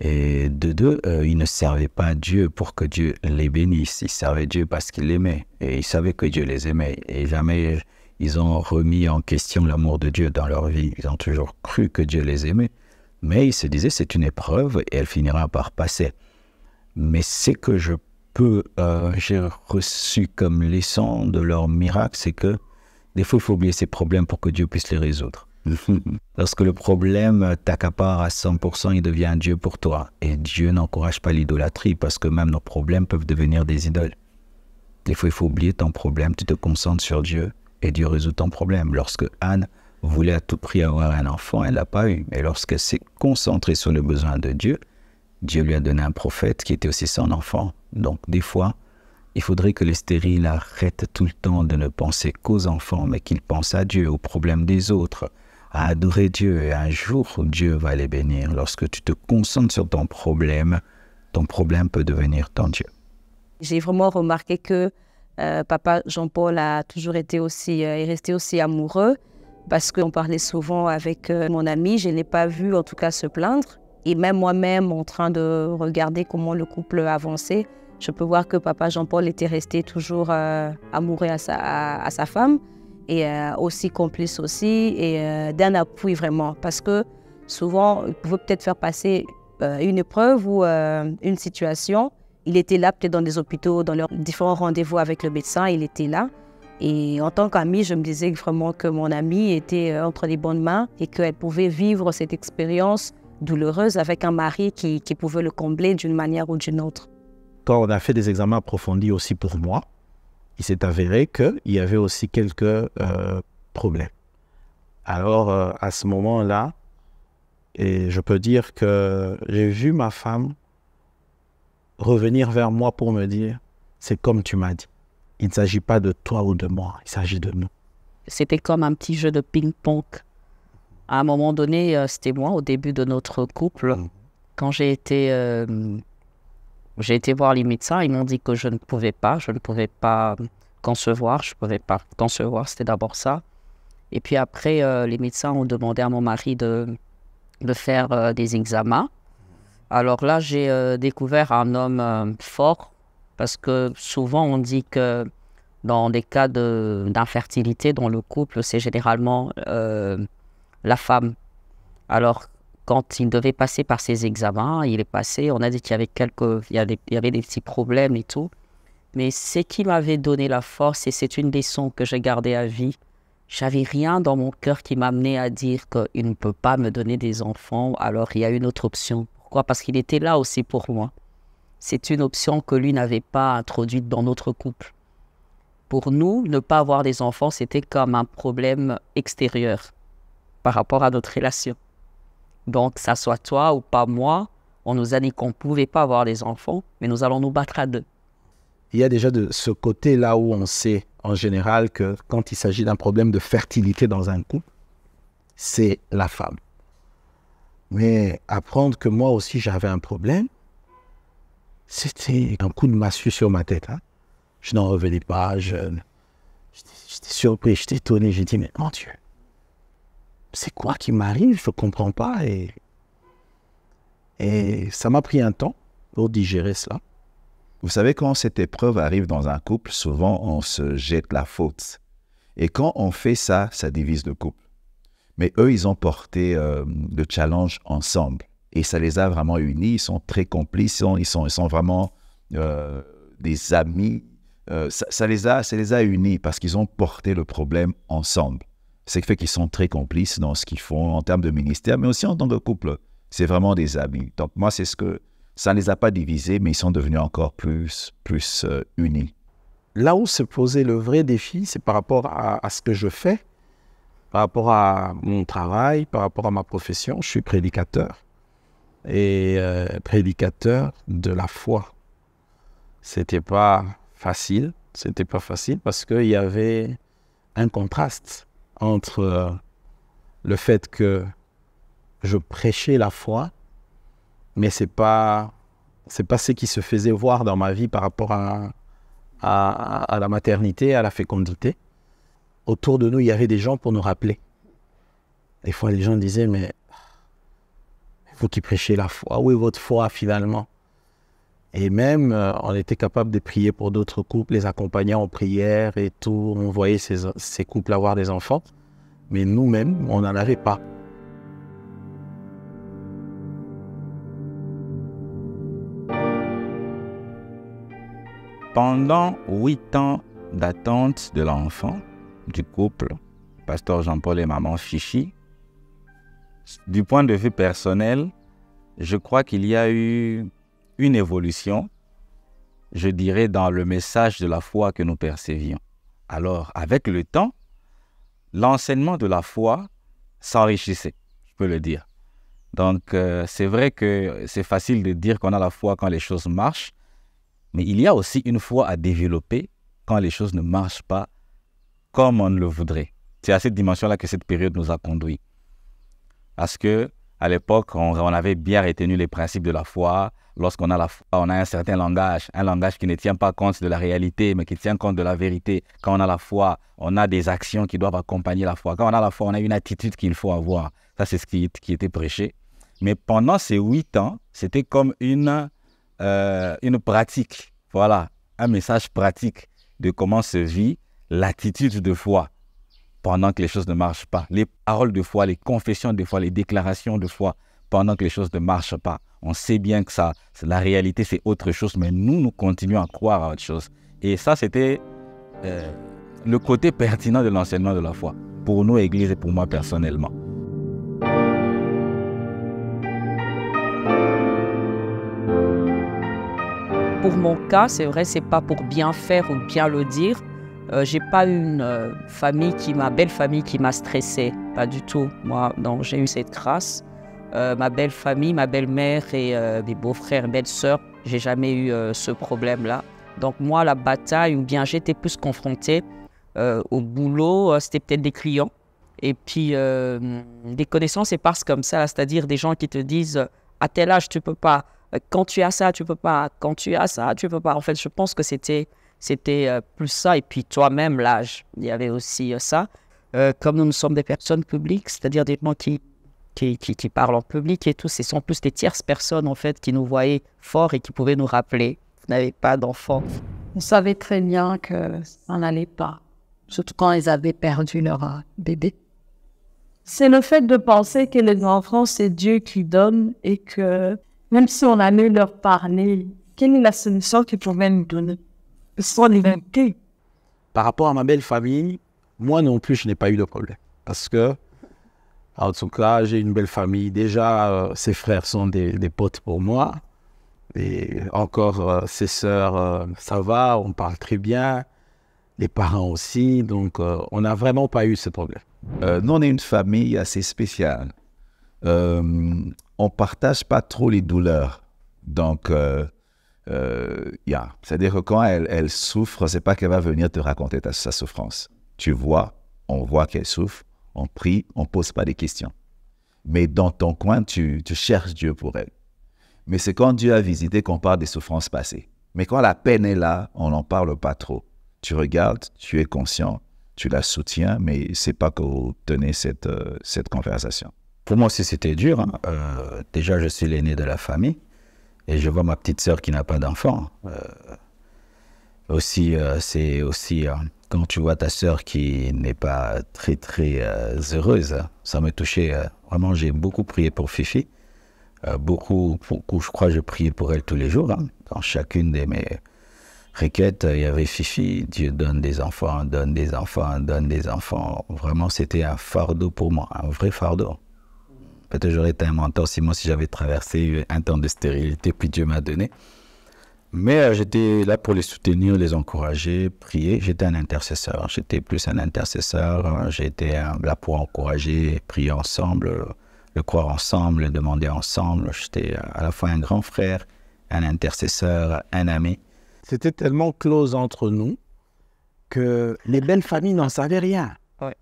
Et de deux, ils ne servaient pas Dieu pour que Dieu les bénisse. Ils servaient Dieu parce qu'ils l'aimaient. Et ils savaient que Dieu les aimait. Et jamais ils ont remis en question l'amour de Dieu dans leur vie. Ils ont toujours cru que Dieu les aimait. Mais ils se disaient, c'est une épreuve et elle finira par passer. Mais ce que j'ai reçu comme leçon de leur miracle, c'est que des fois, il faut oublier ces problèmes pour que Dieu puisse les résoudre. Lorsque le problème t'accapare à 100%, il devient un Dieu pour toi. Et Dieu n'encourage pas l'idolâtrie parce que même nos problèmes peuvent devenir des idoles. Des fois, il faut oublier ton problème, tu te concentres sur Dieu et Dieu résout ton problème. Lorsque Anne voulait à tout prix avoir un enfant, elle ne l'a pas eu. Et lorsqu'elle s'est concentrée sur le besoin de Dieu, Dieu lui a donné un prophète qui était aussi son enfant. Donc, des fois, il faudrait que les stériles arrêtent tout le temps de ne penser qu'aux enfants, mais qu'ils pensent à Dieu, aux problèmes des autres, à adorer Dieu. Et un jour, Dieu va les bénir. Lorsque tu te concentres sur ton problème peut devenir ton Dieu. J'ai vraiment remarqué que papa Jean-Paul a toujours été aussi, est resté aussi amoureux, parce qu'on parlait souvent avec mon ami. Je ne l'ai pas vu en tout cas se plaindre. Et même moi-même, en train de regarder comment le couple avançait, je peux voir que papa Jean-Paul était resté toujours amoureux à sa femme et aussi complice aussi et d'un appui vraiment. Parce que souvent, il pouvait peut-être faire passer une épreuve ou une situation. Il était là peut-être dans des hôpitaux, dans leurs différents rendez-vous avec le médecin, il était là. Et en tant qu'ami, je me disais vraiment que mon amie était entre les bonnes mains et qu'elle pouvait vivre cette expérience douloureuse avec un mari qui pouvait le combler d'une manière ou d'une autre. Quand on a fait des examens approfondis aussi pour moi, il s'est avéré qu'il y avait aussi quelques problèmes. Alors, à ce moment-là, et je peux dire que j'ai vu ma femme revenir vers moi pour me dire « c'est comme tu m'as dit, il ne s'agit pas de toi ou de moi, il s'agit de nous ». C'était comme un petit jeu de ping-pong. À un moment donné, c'était moi, au début de notre couple, quand j'ai été voir les médecins, ils m'ont dit que je ne pouvais pas concevoir, c'était d'abord ça. Et puis après, les médecins ont demandé à mon mari de faire des examens. Alors là, j'ai découvert un homme fort, parce que souvent on dit que dans des cas d'infertilité dans le couple, c'est généralement la femme. Alors, quand il devait passer par ses examens, il est passé, on a dit qu'il y avait des petits problèmes et tout. Mais ce qui m'avait donné la force, et c'est une leçon que j'ai gardée à vie, j'avais rien dans mon cœur qui m'amenait à dire qu'il ne peut pas me donner des enfants, alors il y a une autre option. Pourquoi? Parce qu'il était là aussi pour moi. C'est une option que lui n'avait pas introduite dans notre couple. Pour nous, ne pas avoir des enfants, c'était comme un problème extérieur par rapport à notre relation. Donc, que ça soit toi ou pas moi, on nous a dit qu'on ne pouvait pas avoir des enfants, mais nous allons nous battre à deux. Il y a déjà de ce côté-là où on sait en général que quand il s'agit d'un problème de fertilité dans un couple, c'est la femme. Mais apprendre que moi aussi j'avais un problème, c'était un coup de massue sur ma tête. Hein. Je n'en revenais pas, j'étais surpris, j'étais étonné, j'ai dit mais mon Dieu, c'est quoi qui m'arrive? Je ne comprends pas. Et ça m'a pris un temps pour digérer cela. Vous savez, quand cette épreuve arrive dans un couple, souvent on se jette la faute. Et quand on fait ça, ça divise le couple. Mais eux, ils ont porté le challenge ensemble. Et ça les a vraiment unis. Ils sont très complices. Ils sont vraiment des amis. Ça les a unis parce qu'ils ont porté le problème ensemble. Ce qui fait qu'ils sont très complices dans ce qu'ils font en termes de ministère, mais aussi en tant que couple. C'est vraiment des amis. Donc moi, c'est ce que ça ne les a pas divisés, mais ils sont devenus encore plus unis. Là où se posait le vrai défi, c'est par rapport à ce que je fais, par rapport à mon travail, par rapport à ma profession. Je suis prédicateur et prédicateur de la foi. C'était pas facile. C'était pas facile parce qu'il y avait un contraste entre le fait que je prêchais la foi, mais c'est pas ce qui se faisait voir dans ma vie par rapport à la maternité, à la fécondité. Autour de nous, il y avait des gens pour nous rappeler. Des fois, les gens disaient, mais vous qui prêchez la foi, où est votre foi finalement? Et même, on était capable de prier pour d'autres couples, les accompagner en prière et tout. On voyait ces couples avoir des enfants, mais nous-mêmes, on n'en avait pas. Pendant 8 ans d'attente de l'enfant, du couple, pasteur Jean-Paul et maman Fifi, du point de vue personnel, je crois qu'il y a eu une évolution, je dirais, dans le message de la foi que nous percevions. Alors, avec le temps, l'enseignement de la foi s'enrichissait, je peux le dire. Donc, c'est vrai que c'est facile de dire qu'on a la foi quand les choses marchent, mais il y a aussi une foi à développer quand les choses ne marchent pas comme on le voudrait. C'est à cette dimension-là que cette période nous a conduits. Parce que à l'époque, on avait bien retenu les principes de la foi. Lorsqu'on a la foi, on a un certain langage, un langage qui ne tient pas compte de la réalité, mais qui tient compte de la vérité. Quand on a la foi, on a des actions qui doivent accompagner la foi. Quand on a la foi, on a une attitude qu'il faut avoir. Ça, c'est ce qui était prêché. Mais pendant ces 8 ans, c'était comme une pratique. Voilà, un message pratique de comment se vit l'attitude de foi pendant que les choses ne marchent pas. Les paroles de foi, les confessions de foi, les déclarations de foi pendant que les choses ne marchent pas. On sait bien que ça, la réalité, c'est autre chose, mais nous continuons à croire à autre chose. Et ça, c'était le côté pertinent de l'enseignement de la foi, pour nous, Église, et pour moi personnellement. Pour mon cas, c'est vrai, c'est pas pour bien faire ou bien le dire. J'ai pas eu une belle famille qui m'a stressée, pas du tout. Moi, donc j'ai eu cette grâce. Ma belle famille, ma belle-mère et mes beaux-frères et belles-sœurs, j'ai jamais eu ce problème-là. Donc moi, la bataille, ou bien j'étais plus confrontée au boulot, c'était peut-être des clients. Et puis des connaissances éparses comme ça, c'est-à-dire des gens qui te disent à tel âge tu peux pas, quand tu as ça tu peux pas, quand tu as ça tu peux pas. En fait, je pense que c'était plus ça. Et puis toi-même, l'âge, il y avait aussi ça. Comme nous sommes des personnes publiques, c'est-à-dire des gens qui parlent en public et tout, ce sont plus des tierces personnes en fait qui nous voyaient forts et qui pouvaient nous rappeler. Vous n'avez pas d'enfants. On savait très bien que ça n'allait pas, surtout quand ils avaient perdu leur bébé. C'est le fait de penser que les enfants, c'est Dieu qui donne et que même si on allait leur parler, quelle est la solution qu'ils pouvaient nous donner? Soit l'identité. Par rapport à ma belle famille, moi non plus, je n'ai pas eu de problème. Parce que, en tout cas, j'ai une belle famille. Déjà, ses frères sont des potes pour moi. Et encore, ses sœurs, ça va, on parle très bien. Les parents aussi. Donc, on n'a vraiment pas eu ce problème. Nous, on est une famille assez spéciale. On ne partage pas trop les douleurs. Donc, c'est-à-dire que quand elle souffre, ce n'est pas qu'elle va venir te raconter sa souffrance. Tu vois, on voit qu'elle souffre, on prie, on ne pose pas des questions. Mais dans ton coin, tu cherches Dieu pour elle. Mais c'est quand Dieu a visité qu'on parle des souffrances passées. Mais quand la peine est là, on n'en parle pas trop. Tu regardes, tu es conscient, tu la soutiens, mais ce n'est pas que vous tenez cette conversation. Pour moi aussi, c'était dur. Hein. Déjà, je suis l'aîné de la famille. Et je vois ma petite sœur qui n'a pas d'enfant. C'est aussi quand tu vois ta sœur qui n'est pas très, très heureuse. Ça me touchait. Vraiment, j'ai beaucoup prié pour Fifi. Beaucoup, je crois que je priais pour elle tous les jours. Hein. Dans chacune de mes requêtes, il y avait Fifi. Dieu donne des enfants, donne des enfants, donne des enfants. Vraiment, c'était un fardeau pour moi, un vrai fardeau. Peut-être j'aurais été un mentor si j'avais traversé un temps de stérilité, puis Dieu m'a donné. Mais j'étais là pour les soutenir, les encourager, prier. J'étais un intercesseur. J'étais plus un intercesseur. J'étais là pour encourager, prier ensemble, le croire ensemble, le demander ensemble. J'étais à la fois un grand frère, un intercesseur, un ami. C'était tellement close entre nous que les belles familles n'en savaient rien. Ouais.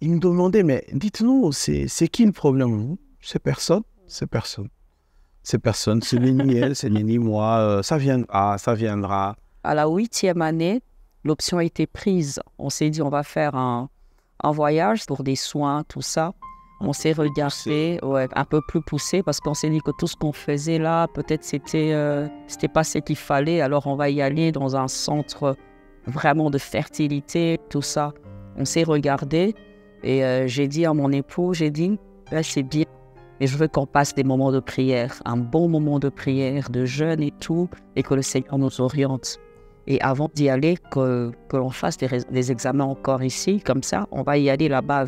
Ils me demandaient, mais dites-nous, c'est qui le problème? C'est personne, c'est personne. C'est personne, c'est ni elle, c'est ni moi, ça viendra, ça viendra. À la 8e année, l'option a été prise. On s'est dit, on va faire un voyage pour des soins, tout ça. On s'est regardé, un peu plus poussé, parce qu'on s'est dit que tout ce qu'on faisait là, peut-être c'était pas ce qu'il fallait. Alors on va y aller dans un centre vraiment de fertilité, tout ça. On s'est regardé et j'ai dit à mon époux, c'est bien, mais je veux qu'on passe des moments de prière, un bon moment de prière, de jeûne et tout, et que le Seigneur nous oriente. Et avant d'y aller, que l'on fasse des examens encore ici, comme ça, on va y aller là-bas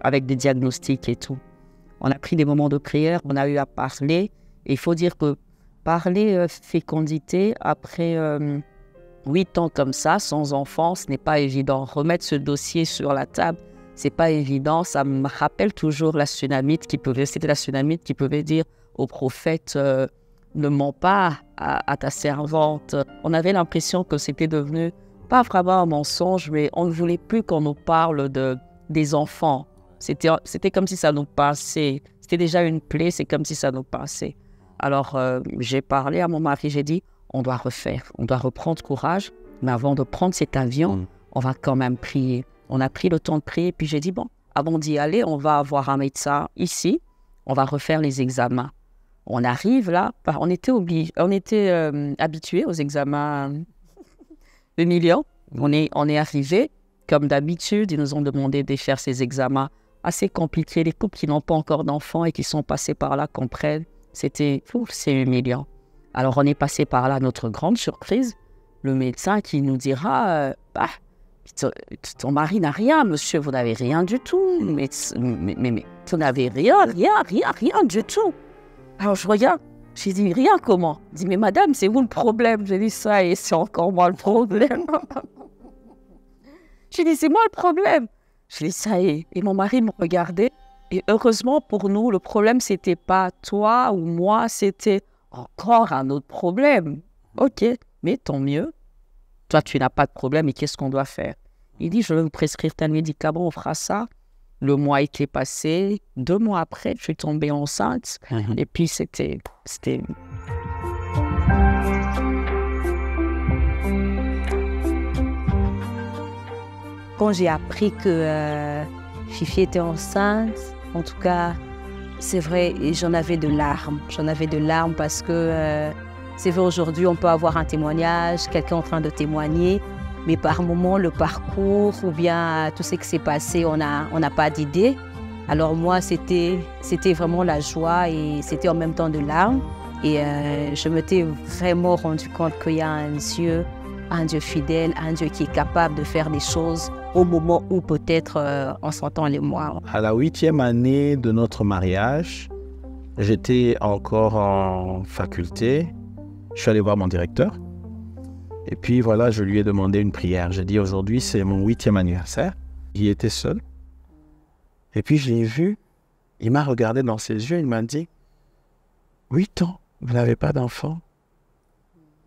avec des diagnostics et tout. On a pris des moments de prière, on a eu à parler. Et il faut dire que parler fécondité après 8 ans comme ça, sans enfant, ce n'est pas évident. Remettre ce dossier sur la table, c'est pas évident. Ça me rappelle toujours la Sunamite c'était la Sunamite qui pouvait dire au prophète ne mens pas à ta servante. On avait l'impression que c'était devenu pas vraiment un mensonge, mais on ne voulait plus qu'on nous parle des enfants. C'était comme si ça nous passait. C'était déjà une plaie, c'est comme si ça nous passait. Alors, j'ai parlé à mon mari, j'ai dit, on doit reprendre courage, mais avant de prendre cet avion, on va quand même prier. On a pris le temps de prier, puis j'ai dit, bon, avant d'y aller, on va avoir un médecin ici, on va refaire les examens. On arrive là, on était habitués aux examens de millions. On est arrivé, comme d'habitude, ils nous ont demandé de faire ces examens assez compliqués. Les couples qui n'ont pas encore d'enfants et qui sont passés par là comprennent. C'est humiliant. Alors, on est passé par là, notre grande surprise, le médecin qui nous dira ton mari n'a rien, monsieur, vous n'avez rien du tout. Mais vous n'avez rien du tout. Alors, je regarde, j'ai dit, rien comment? Il dit, mais madame, c'est vous le problème. J'ai dit ça et c'est encore moi le problème. J'ai dit, c'est moi le problème. Je dis, ça y est. Et mon mari me regardait. Et heureusement pour nous, le problème, c'était pas toi ou moi, c'était encore un autre problème. Ok, mais tant mieux. Toi, tu n'as pas de problème et qu'est-ce qu'on doit faire? Il dit, je vais vous prescrire tel médicament, on fera ça. Le mois était passé. 2 mois après, je suis tombée enceinte. Et puis, c'était... Quand j'ai appris que Fifi était enceinte, en tout cas, c'est vrai, j'en avais de larmes. J'en avais de larmes parce que c'est vrai, aujourd'hui, on peut avoir un témoignage, quelqu'un en train de témoigner, mais par moments, le parcours ou bien tout ce qui s'est passé, on n'a pas d'idée. Alors moi, c'était vraiment la joie et c'était en même temps de larmes. Et je m'étais vraiment rendu compte qu'il y a un Dieu fidèle, un Dieu qui est capable de faire des choses au moment où peut-être on s'entend les mois. À la 8e année de notre mariage, j'étais encore en faculté. Je suis allé voir mon directeur. Et puis voilà, je lui ai demandé une prière. J'ai dit, aujourd'hui, c'est mon 8e anniversaire. Il était seul. Et puis je l'ai vu. Il m'a regardé dans ses yeux. Il m'a dit, 8 ans, vous n'avez pas d'enfant?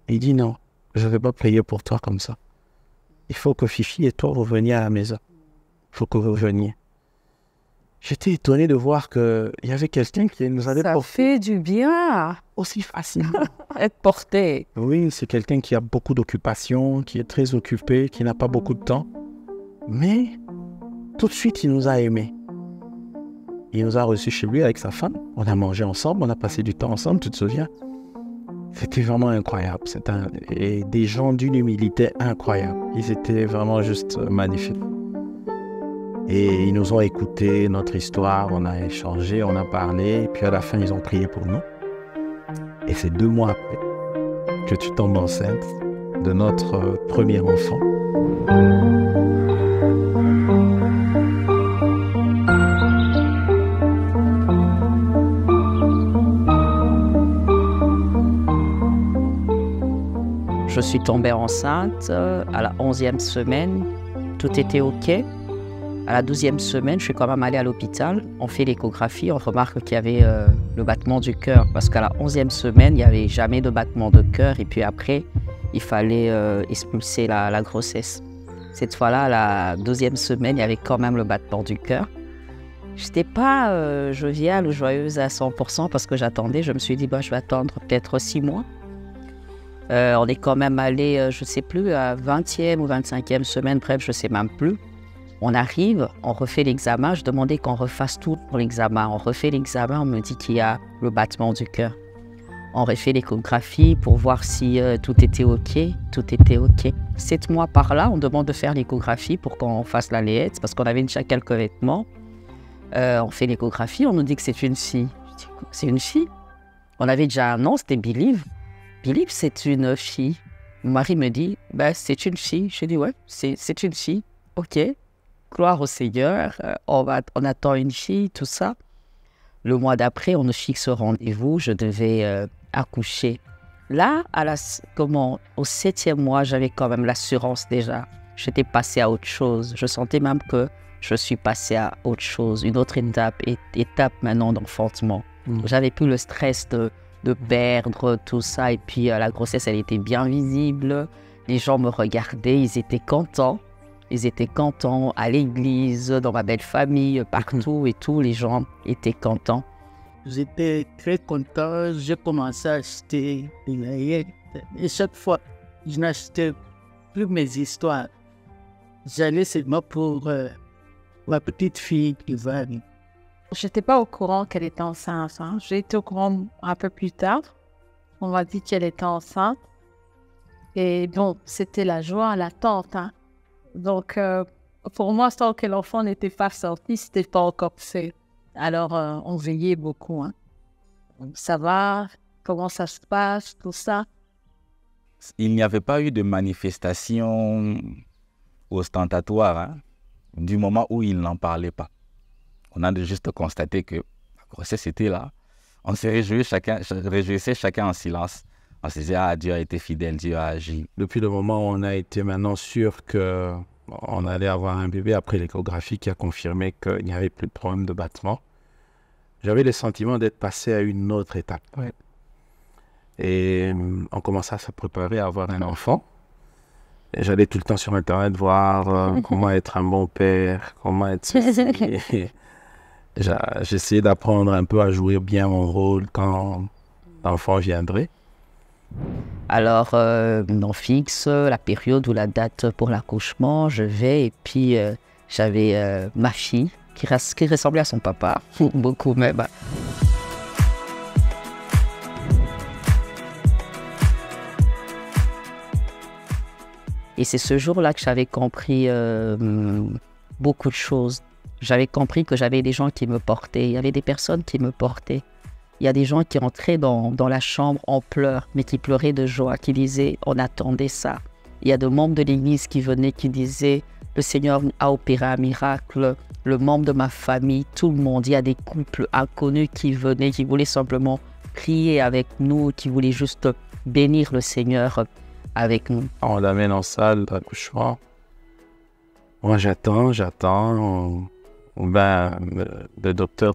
Il dit, non, je ne vais pas prier pour toi comme ça. Il faut que Fifi et toi, vous veniez à la maison. Il faut que vous veniez. J'étais étonné de voir qu'il y avait quelqu'un qui nous avait porté. Ça fait du bien. Aussi facilement. Être porté. Oui, c'est quelqu'un qui a beaucoup d'occupations, qui est très occupé, qui n'a pas beaucoup de temps. Mais tout de suite, il nous a aimés. Il nous a reçus chez lui avec sa femme. On a mangé ensemble, on a passé du temps ensemble, tu te souviens? C'était vraiment incroyable. Et des gens d'une humilité incroyable. Ils étaient vraiment juste magnifiques. Et ils nous ont écouté notre histoire, on a échangé, on a parlé. Et puis à la fin, ils ont prié pour nous. Et c'est 2 mois après que tu tombes enceinte de notre premier enfant. Je suis tombée enceinte à la 11e semaine. Tout était OK. À la 12e semaine, je suis quand même allée à l'hôpital. On fait l'échographie, on remarque qu'il y avait le battement du cœur. Parce qu'à la 11e semaine, il n'y avait jamais de battement de cœur. Et puis après, il fallait expulser la grossesse. Cette fois-là, la 12e semaine, il y avait quand même le battement du cœur. Je n'étais pas joviale ou joyeuse à 100% parce que j'attendais. Je me suis dit, je vais attendre peut-être 6 mois. On est quand même allé, je ne sais plus, à 20e ou 25e semaine, bref, je ne sais même plus. On arrive, on refait l'examen. Je demandais qu'on refasse tout pour l'examen. On refait l'examen, on me dit qu'il y a le battement du cœur. On refait l'échographie pour voir si tout était OK. Tout était OK. 7 mois par là, on demande de faire l'échographie pour qu'on fasse la layette parce qu'on avait déjà quelques vêtements. On fait l'échographie, on nous dit que c'est une fille. Je dis, c'est une fille? On avait déjà un nom, c'était Biliv. Biliv, c'est une fille. Mon mari me dit, c'est une fille. Je dis, ouais, c'est une fille. OK, gloire au Seigneur, on attend une fille, tout ça. Le mois d'après, on nous fixe rendez-vous, je devais accoucher. Là, au 7e mois, j'avais quand même l'assurance déjà. J'étais passée à autre chose. Je sentais même que je suis passée à autre chose, une autre étape maintenant d'enfantement. J'avais plus le stress de perdre tout ça. Et puis la grossesse, elle était bien visible. Les gens me regardaient, ils étaient contents. Ils étaient contents à l'église, dans ma belle famille, partout et tout. Les gens étaient contents. J'étais très content. J'ai commencé à acheter des layettes. Et chaque fois, je n'achetais plus mes histoires. J'allais seulement pour ma petite fille qui va. Je n'étais pas au courant qu'elle était enceinte. J'ai été au courant un peu plus tard. On m'a dit qu'elle était enceinte. Et bon, c'était la joie, l'attente. Donc, pour moi, tant que l'enfant n'était pas sorti, ce n'était pas encore fait. Alors, on veillait beaucoup. Ça va? Comment ça se passe? Tout ça? Il n'y avait pas eu de manifestation ostentatoire du moment où il n'en parlait pas. On a juste constaté que la grossesse était là. On se réjouissait chacun en silence. On se disait, Dieu a été fidèle, Dieu a agi. Depuis le moment où on a été maintenant sûr qu'on allait avoir un bébé, après l'échographie qui a confirmé qu'il n'y avait plus de problème de battement, j'avais le sentiment d'être passé à une autre étape. Ouais. Et on commençait à se préparer à avoir un enfant. Et j'allais tout le temps sur Internet voir comment être un bon père, comment être ceci. J'essayais d'apprendre un peu à jouer bien mon rôle quand l'enfant viendrait. Alors, on fixe la période ou la date pour l'accouchement. Je vais et puis j'avais ma fille qui ressemblait à son papa, beaucoup même. Et c'est ce jour-là que j'avais compris beaucoup de choses. J'avais compris que j'avais des gens qui me portaient. Il y avait des personnes qui me portaient. Il y a des gens qui entraient dans la chambre en pleurs, mais qui pleuraient de joie, qui disaient « on attendait ça ». Il y a des membres de l'église qui venaient, qui disaient « le Seigneur a opéré un miracle ». Le membre de ma famille, tout le monde. Il y a des couples inconnus qui venaient, qui voulaient simplement prier avec nous, qui voulaient juste bénir le Seigneur avec nous. On l'amène en salle d'accouchement. Moi, j'attends.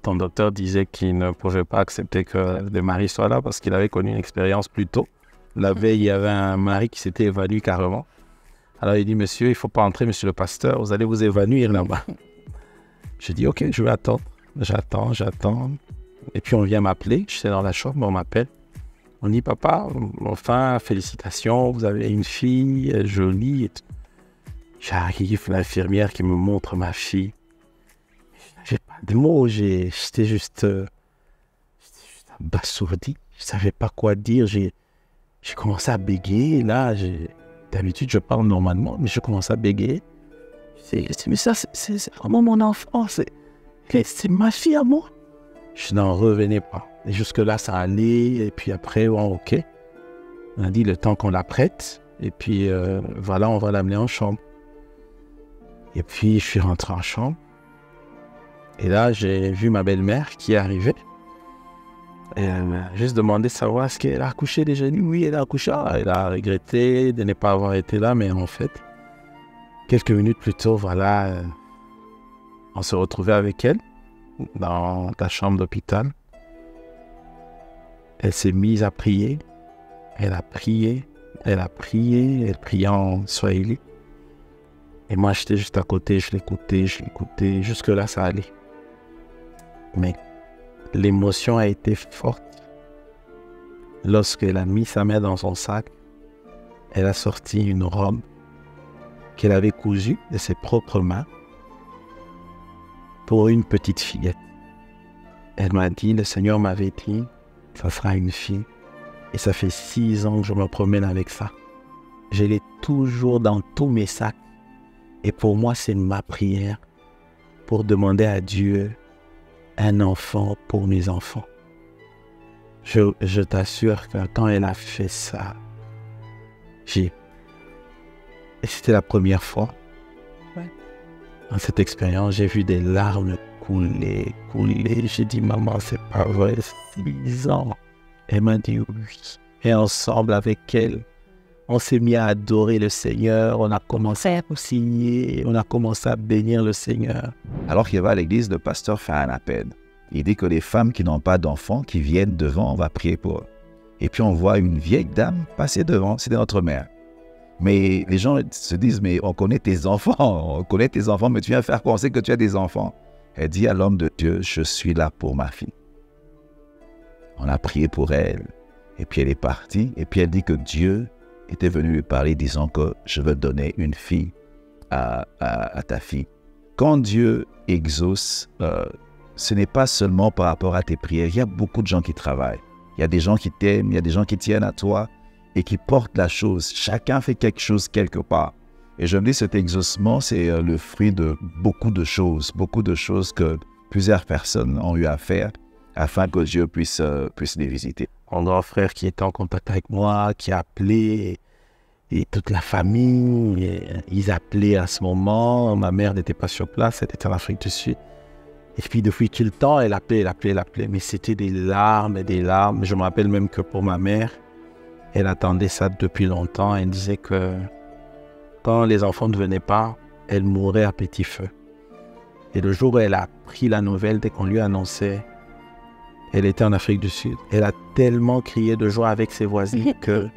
Ton docteur disait qu'il ne pouvait pas accepter que le mari soit là parce qu'il avait connu une expérience plus tôt. La veille, il y avait un mari qui s'était évanoui carrément. Alors, il dit, monsieur, il ne faut pas entrer, monsieur le pasteur, vous allez vous évanouir là-bas. J'ai dit, ok, je vais attendre. J'attends. Et puis, on vient m'appeler. Je suis dans la chambre, on m'appelle. On dit, papa, enfin, félicitations, vous avez une fille jolie. J'arrive, l'infirmière qui me montre ma fille. J'ai pas de mots, j'étais juste abasourdi. Je savais pas quoi dire. J'ai commencé à bégayer. Là, d'habitude, je parle normalement, mais je commence à bégayer. Mais ça, c'est vraiment mon enfant. C'est ma fille à moi. Je n'en revenais pas. Et jusque-là, ça allait. Et puis après, ok. On a dit le temps qu'on la prête. Et puis voilà, on va l'amener en chambre. Et puis, je suis rentré en chambre. Et là, j'ai vu ma belle-mère qui est arrivée. Et elle m'a juste demandé de savoir est-ce qu'elle a accouché déjà. Oui, elle a accouché. Elle a regretté de ne pas avoir été là, mais en fait, quelques minutes plus tôt, voilà, on se retrouvait avec elle dans la chambre d'hôpital. Elle s'est mise à prier. Elle a prié. Elle a prié, elle priait en swahili. Et moi, j'étais juste à côté, je l'écoutais. Jusque-là, ça allait. Mais l'émotion a été forte. Lorsqu'elle a mis sa main dans son sac, elle a sorti une robe qu'elle avait cousue de ses propres mains pour une petite fillette. Elle m'a dit, le Seigneur m'avait dit, ça sera une fille. Et ça fait 6 ans que je me promène avec ça. Je l'ai toujours dans tous mes sacs. Et pour moi, c'est ma prière pour demander à Dieu un enfant pour mes enfants. Je t'assure que quand elle a fait ça, et c'était la première fois. Ouais. Dans cette expérience, j'ai vu des larmes couler. J'ai dit, maman, c'est pas vrai, 6 ans. Elle m'a dit oui. Et ensemble avec elle, on s'est mis à adorer le Seigneur, on a commencé à prier, on a commencé à bénir le Seigneur. Alors qu'il va à l'église, le pasteur fait un appel. Il dit que les femmes qui n'ont pas d'enfants, qui viennent devant, on va prier pour eux. Et puis on voit une vieille dame passer devant, c'est notre mère. Mais les gens se disent, mais on connaît tes enfants, mais tu viens faire quoi? On sait que tu as des enfants. Elle dit à l'homme de Dieu, je suis là pour ma fille. On a prié pour elle, et puis elle est partie, et puis elle dit que Dieu était venu lui parler, disant que je veux donner une fille à ta fille. Quand Dieu exauce, ce n'est pas seulement par rapport à tes prières. Il y a beaucoup de gens qui travaillent. Il y a des gens qui t'aiment, il y a des gens qui tiennent à toi et qui portent la chose. Chacun fait quelque chose quelque part. Et je me dis, cet exaucement, c'est le fruit de beaucoup de choses que plusieurs personnes ont eu à faire afin que Dieu puisse les visiter. Mon grand frère qui était en contact avec moi, qui a appelé, et toute la famille, ils appelaient à ce moment. Ma mère n'était pas sur place, elle était en Afrique du Sud. Et puis depuis tout le temps, elle appelait. Mais c'était des larmes. Je me rappelle même que pour ma mère, elle attendait ça depuis longtemps. Elle disait que quand les enfants ne venaient pas, elle mourait à petit feu. Et le jour où elle a appris la nouvelle, dès qu'on lui annonçait, elle était en Afrique du Sud. Elle a tellement crié de joie avec ses voisins que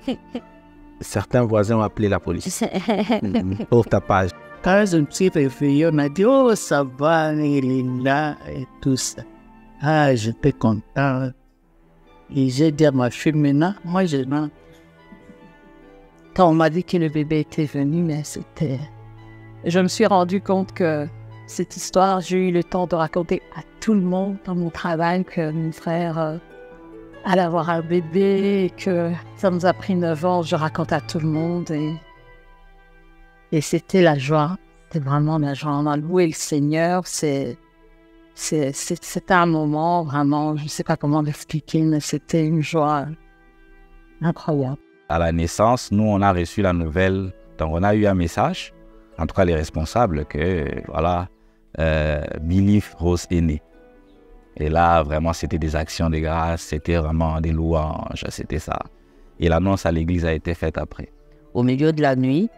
certains voisins ont appelé la police. Pour tapage. Quand je me suis réveillé, on m'a dit, oh, ça va, il est là et tout ça. Ah, j'étais content. Et j'ai dit à ma fille, maintenant, moi, je n'en... Quand on m'a dit que le bébé était venu, mais c'était... Je me suis rendu compte que cette histoire, j'ai eu le temps de raconter à tout le monde dans mon travail que mon frère allait avoir un bébé et que ça nous a pris 9 ans. Je raconte à tout le monde et c'était la joie. C'était vraiment la joie. On a loué le Seigneur. C'était un moment vraiment, je ne sais pas comment l'expliquer, mais c'était une joie incroyable. À la naissance, nous, on a reçu la nouvelle. Donc, on a eu un message, en tout cas les responsables, que voilà, Billy Rose est né. Et là, vraiment, c'était des actions de grâce, c'était vraiment des louanges, c'était ça. Et l'annonce à l'église a été faite après. Au milieu de la nuit,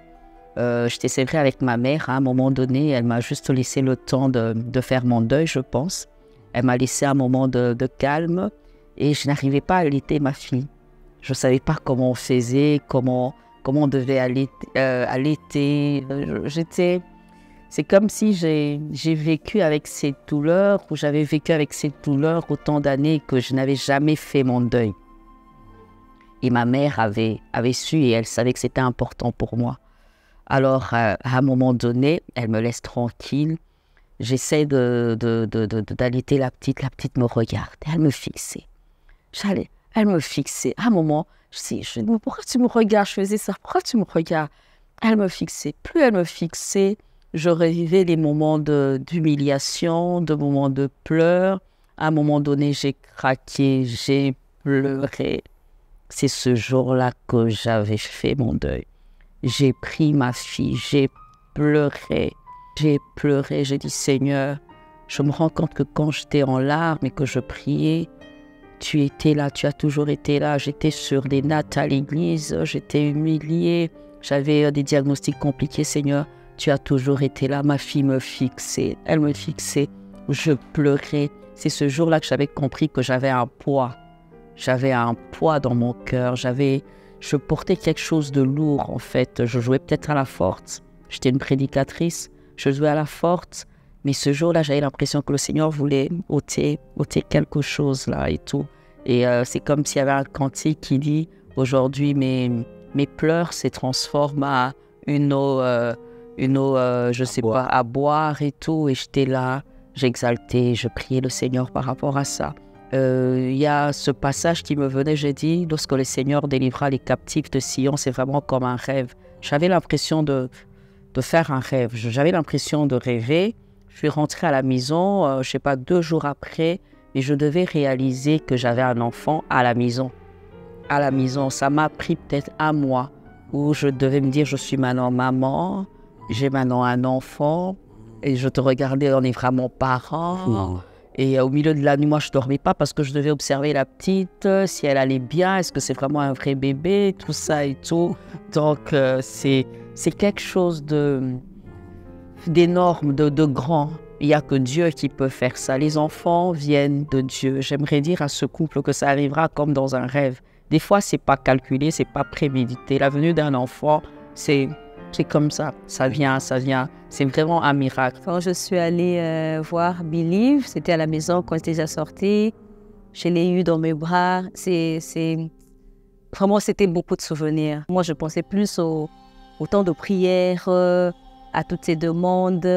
j'étais séparée avec ma mère. À un moment donné, elle m'a juste laissé le temps de faire mon deuil, je pense. Elle m'a laissé un moment de calme et je n'arrivais pas à allaiter ma fille. Je ne savais pas comment on faisait, comment on devait allaiter. C'est comme si j'ai vécu avec cette douleur, ou j'avais vécu avec cette douleur autant d'années que je n'avais jamais fait mon deuil. Et ma mère avait su et elle savait que c'était important pour moi. Alors, à un moment donné, elle me laisse tranquille. J'essaie d'allaiter la petite me regarde. Elle me fixait. Elle me fixait. À un moment, je dis, pourquoi tu me regardes? Je faisais ça, pourquoi tu me regardes? Elle me fixait. Plus elle me fixait, je revivais les moments d'humiliation, de moments de pleurs. À un moment donné, j'ai craqué, j'ai pleuré. C'est ce jour-là que j'avais fait mon deuil. J'ai pris ma fille, j'ai pleuré, j'ai dit, Seigneur, je me rends compte que quand j'étais en larmes et que je priais, tu étais là, tu as toujours été là. J'étais sur des nattes à l'église, j'étais humiliée, j'avais des diagnostics compliqués, Seigneur, tu as toujours été là. Ma fille me fixait, elle me fixait, je pleurais. C'est ce jour-là que j'avais compris que j'avais un poids. J'avais un poids dans mon cœur, j'avais je portais quelque chose de lourd en fait. Je jouais peut-être à la forte. J'étais une prédicatrice, je jouais à la forte. Mais ce jour-là, j'avais l'impression que le Seigneur voulait ôter quelque chose là et tout. Et c'est comme s'il y avait un cantique qui dit « Aujourd'hui, mes pleurs se transforment à une eau, je sais pas, à boire et tout. » Et j'étais là, j'exaltais, je priais le Seigneur par rapport à ça. Il y a ce passage qui me venait, j'ai dit « Lorsque le Seigneur délivra les captifs de Sion, c'est vraiment comme un rêve. » J'avais l'impression de faire un rêve. J'avais l'impression de rêver. Je suis rentrée à la maison, je sais pas, 2 jours après, et je devais réaliser que j'avais un enfant à la maison. À la maison, ça m'a pris peut-être 1 mois où je devais me dire, je suis maintenant maman, j'ai maintenant un enfant, et je te regardais, on est vraiment parents. Et au milieu de la nuit, moi, je ne dormais pas parce que je devais observer la petite, si elle allait bien, est-ce que c'est vraiment un vrai bébé, tout ça et tout. Donc, c'est quelque chose d'énorme, de grand. Il n'y a que Dieu qui peut faire ça. Les enfants viennent de Dieu. J'aimerais dire à ce couple que ça arrivera comme dans un rêve. Des fois, ce n'est pas calculé, ce n'est pas prémédité. La venue d'un enfant, c'est comme ça. Ça vient. C'est vraiment un miracle. Quand je suis allée voir Believe, c'était à la maison quand j'étais déjà sortie. Je l'ai eu dans mes bras. Vraiment, c'était beaucoup de souvenirs. Moi, je pensais plus au temps de prière, à toutes ces demandes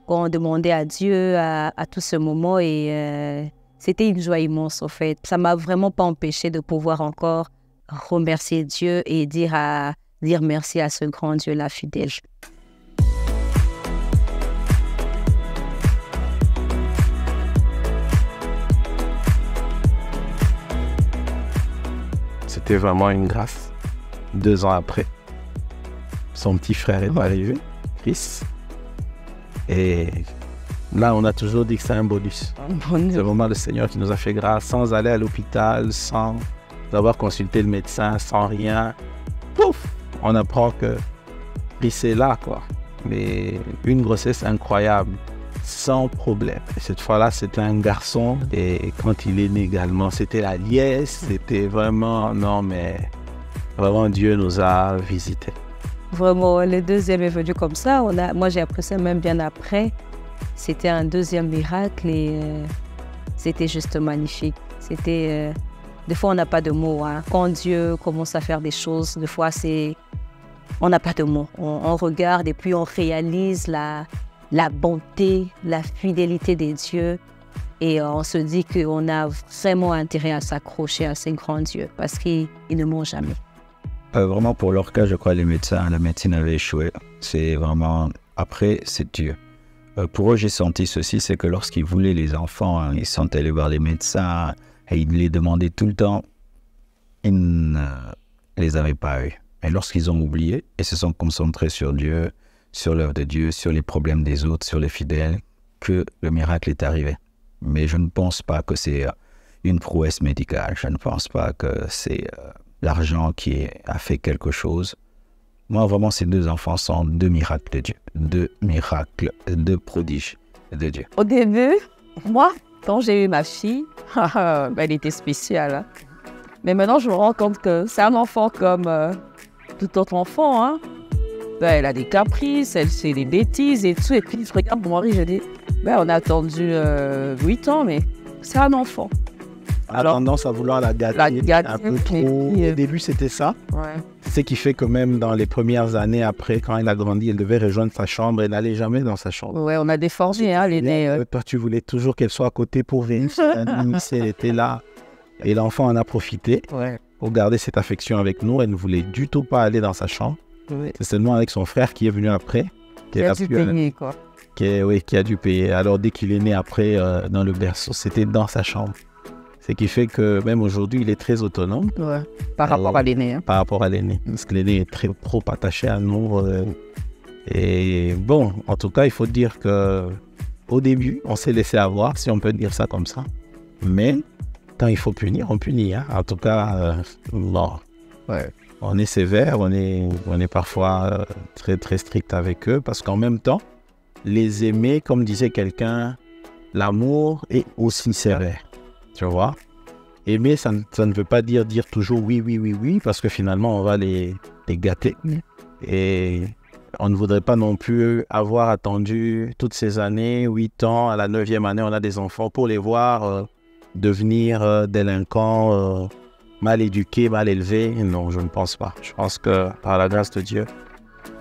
qu'on demandait à Dieu, à tout ce moment. Et c'était une joie immense, en fait. Ça ne m'a vraiment pas empêché de pouvoir encore remercier Dieu et dire merci à ce grand Dieu-là fidèle. C'était vraiment une grâce. 2 ans après, son petit frère est arrivé, Chris. Et là, on a toujours dit que c'est un bonus. C'est vraiment le Seigneur qui nous a fait grâce, sans aller à l'hôpital, sans avoir consulté le médecin, sans rien. Pouf! On apprend que Chris est là, quoi. Mais une grossesse incroyable, sans problème. Et cette fois-là, c'était un garçon. Et quand il est né également, c'était la liesse. C'était vraiment, non, mais vraiment, Dieu nous a visités. Vraiment, le deuxième est venu comme ça. Moi, j'ai appris ça même bien après. C'était un deuxième miracle et c'était juste magnifique. Des fois, on n'a pas de mots. Hein. Quand Dieu commence à faire des choses, des fois, on n'a pas de mots. On regarde et puis on réalise la bonté, la fidélité des dieux. Et on se dit qu'on a vraiment intérêt à s'accrocher à ces grands dieux parce qu'ils ne mentent jamais. Vraiment, pour leur cas, je crois que la médecine avait échoué. C'est vraiment... Après, c'est Dieu. Pour eux, j'ai senti ceci, c'est que lorsqu'ils voulaient les enfants, hein, ils sont allés voir les médecins et ils les demandaient tout le temps. Ils ne les avaient pas eu. Mais lorsqu'ils ont oublié et se sont concentrés sur Dieu, sur l'œuvre de Dieu, sur les problèmes des autres, sur les fidèles, que le miracle est arrivé. Mais je ne pense pas que c'est une prouesse médicale. Je ne pense pas que c'est l'argent qui a fait quelque chose. Moi, vraiment, ces 2 enfants sont 2 miracles de Dieu. 2 miracles, 2 prodiges de Dieu. Au début, moi, quand j'ai eu ma fille, elle était spéciale. Hein. Mais maintenant, je me rends compte que c'est un enfant comme tout autre enfant. Hein. Elle a des caprices, elle fait des bêtises et tout. Et puis, je regarde mon mari, je dis, on a attendu 8 ans, mais c'est un enfant. A tendance à vouloir la gâter un peu trop. Au début, c'était ça. Ouais. C'est ce qui fait que même dans les premières années après, quand elle a grandi, elle devait rejoindre sa chambre. Elle n'allait jamais dans sa chambre. Ouais, on a déformé, hein, l'aînée. Toi, tu voulais toujours qu'elle soit à côté pour vérifier si elle était là. Et l'enfant en a profité pour garder cette affection avec nous. Elle ne voulait du tout pas aller dans sa chambre. Ouais. C'est seulement avec son frère qui est venu après. Qui a dû payer, quoi. Qui a dû payer. Alors, dès qu'il est né après, dans le berceau, c'était dans sa chambre. Ce qui fait que même aujourd'hui, il est très autonome. Ouais. Par rapport à l'aîné. Hein. Par rapport à l'aîné. Parce que l'aîné est trop attaché à nous. Et bon, en tout cas, il faut dire qu'au début, on s'est laissé avoir, si on peut dire ça comme ça. Mais quand il faut punir, on punit. Hein. En tout cas, bon. Ouais. On est sévère, on est parfois très, très strict avec eux. Parce qu'en même temps, les aimer, comme disait quelqu'un, l'amour est aussi sévère. Tu vois? aimer, ça ne veut pas dire toujours oui, oui, oui, oui, parce que finalement, on va les gâter. Et on ne voudrait pas non plus avoir attendu toutes ces années, 8 ans, à la 9e année, on a des enfants pour les voir devenir délinquants, mal éduqués, mal élevés. Non, je ne pense pas. Je pense que par la grâce de Dieu,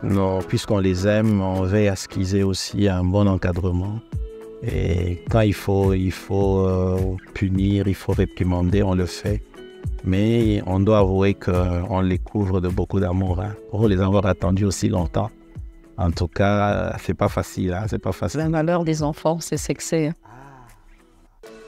non, puisqu'on les aime, on veille à ce qu'ils aient aussi un bon encadrement. Et quand il faut punir, il faut réprimander, on le fait. Mais on doit avouer qu'on les couvre de beaucoup d'amour. Pour les avoir attendus aussi longtemps, en tout cas, c'est pas facile. C'est pas facile. Le malheur des enfants, c'est que c'est...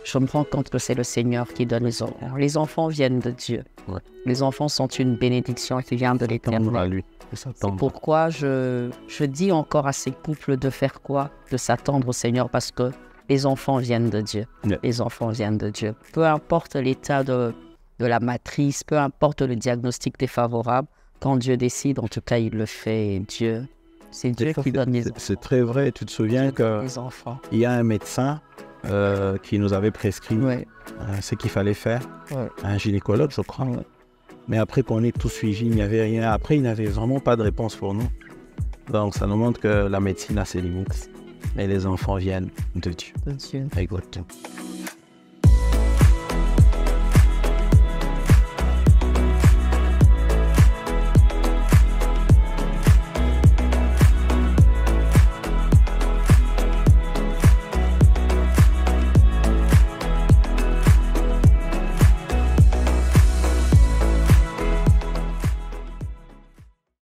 Je me rends compte que c'est le Seigneur qui donne les enfants. Les enfants viennent de Dieu. Ouais. Les enfants sont une bénédiction qui vient de l'Éternel. C'est pourquoi je dis encore à ces couples de faire quoi? De s'attendre au Seigneur, parce que les enfants viennent de Dieu. Yeah. Les enfants viennent de Dieu. Peu importe l'état de la matrice, peu importe le diagnostic défavorable, quand Dieu décide, en tout cas, il le fait. Et Dieu, c'est Dieu qui donne les enfants. C'est très vrai. Tu te souviens qu'il y a un médecin qui nous avait prescrit ce qu'il fallait faire, un gynécologue, je crois. Ouais. Mais après qu'on ait tout suivi, il n'y avait rien. Après, il n'avait vraiment pas de réponse pour nous. Donc, ça nous montre que la médecine a ses limites. Et les enfants viennent de Dieu. De Dieu. Exactement.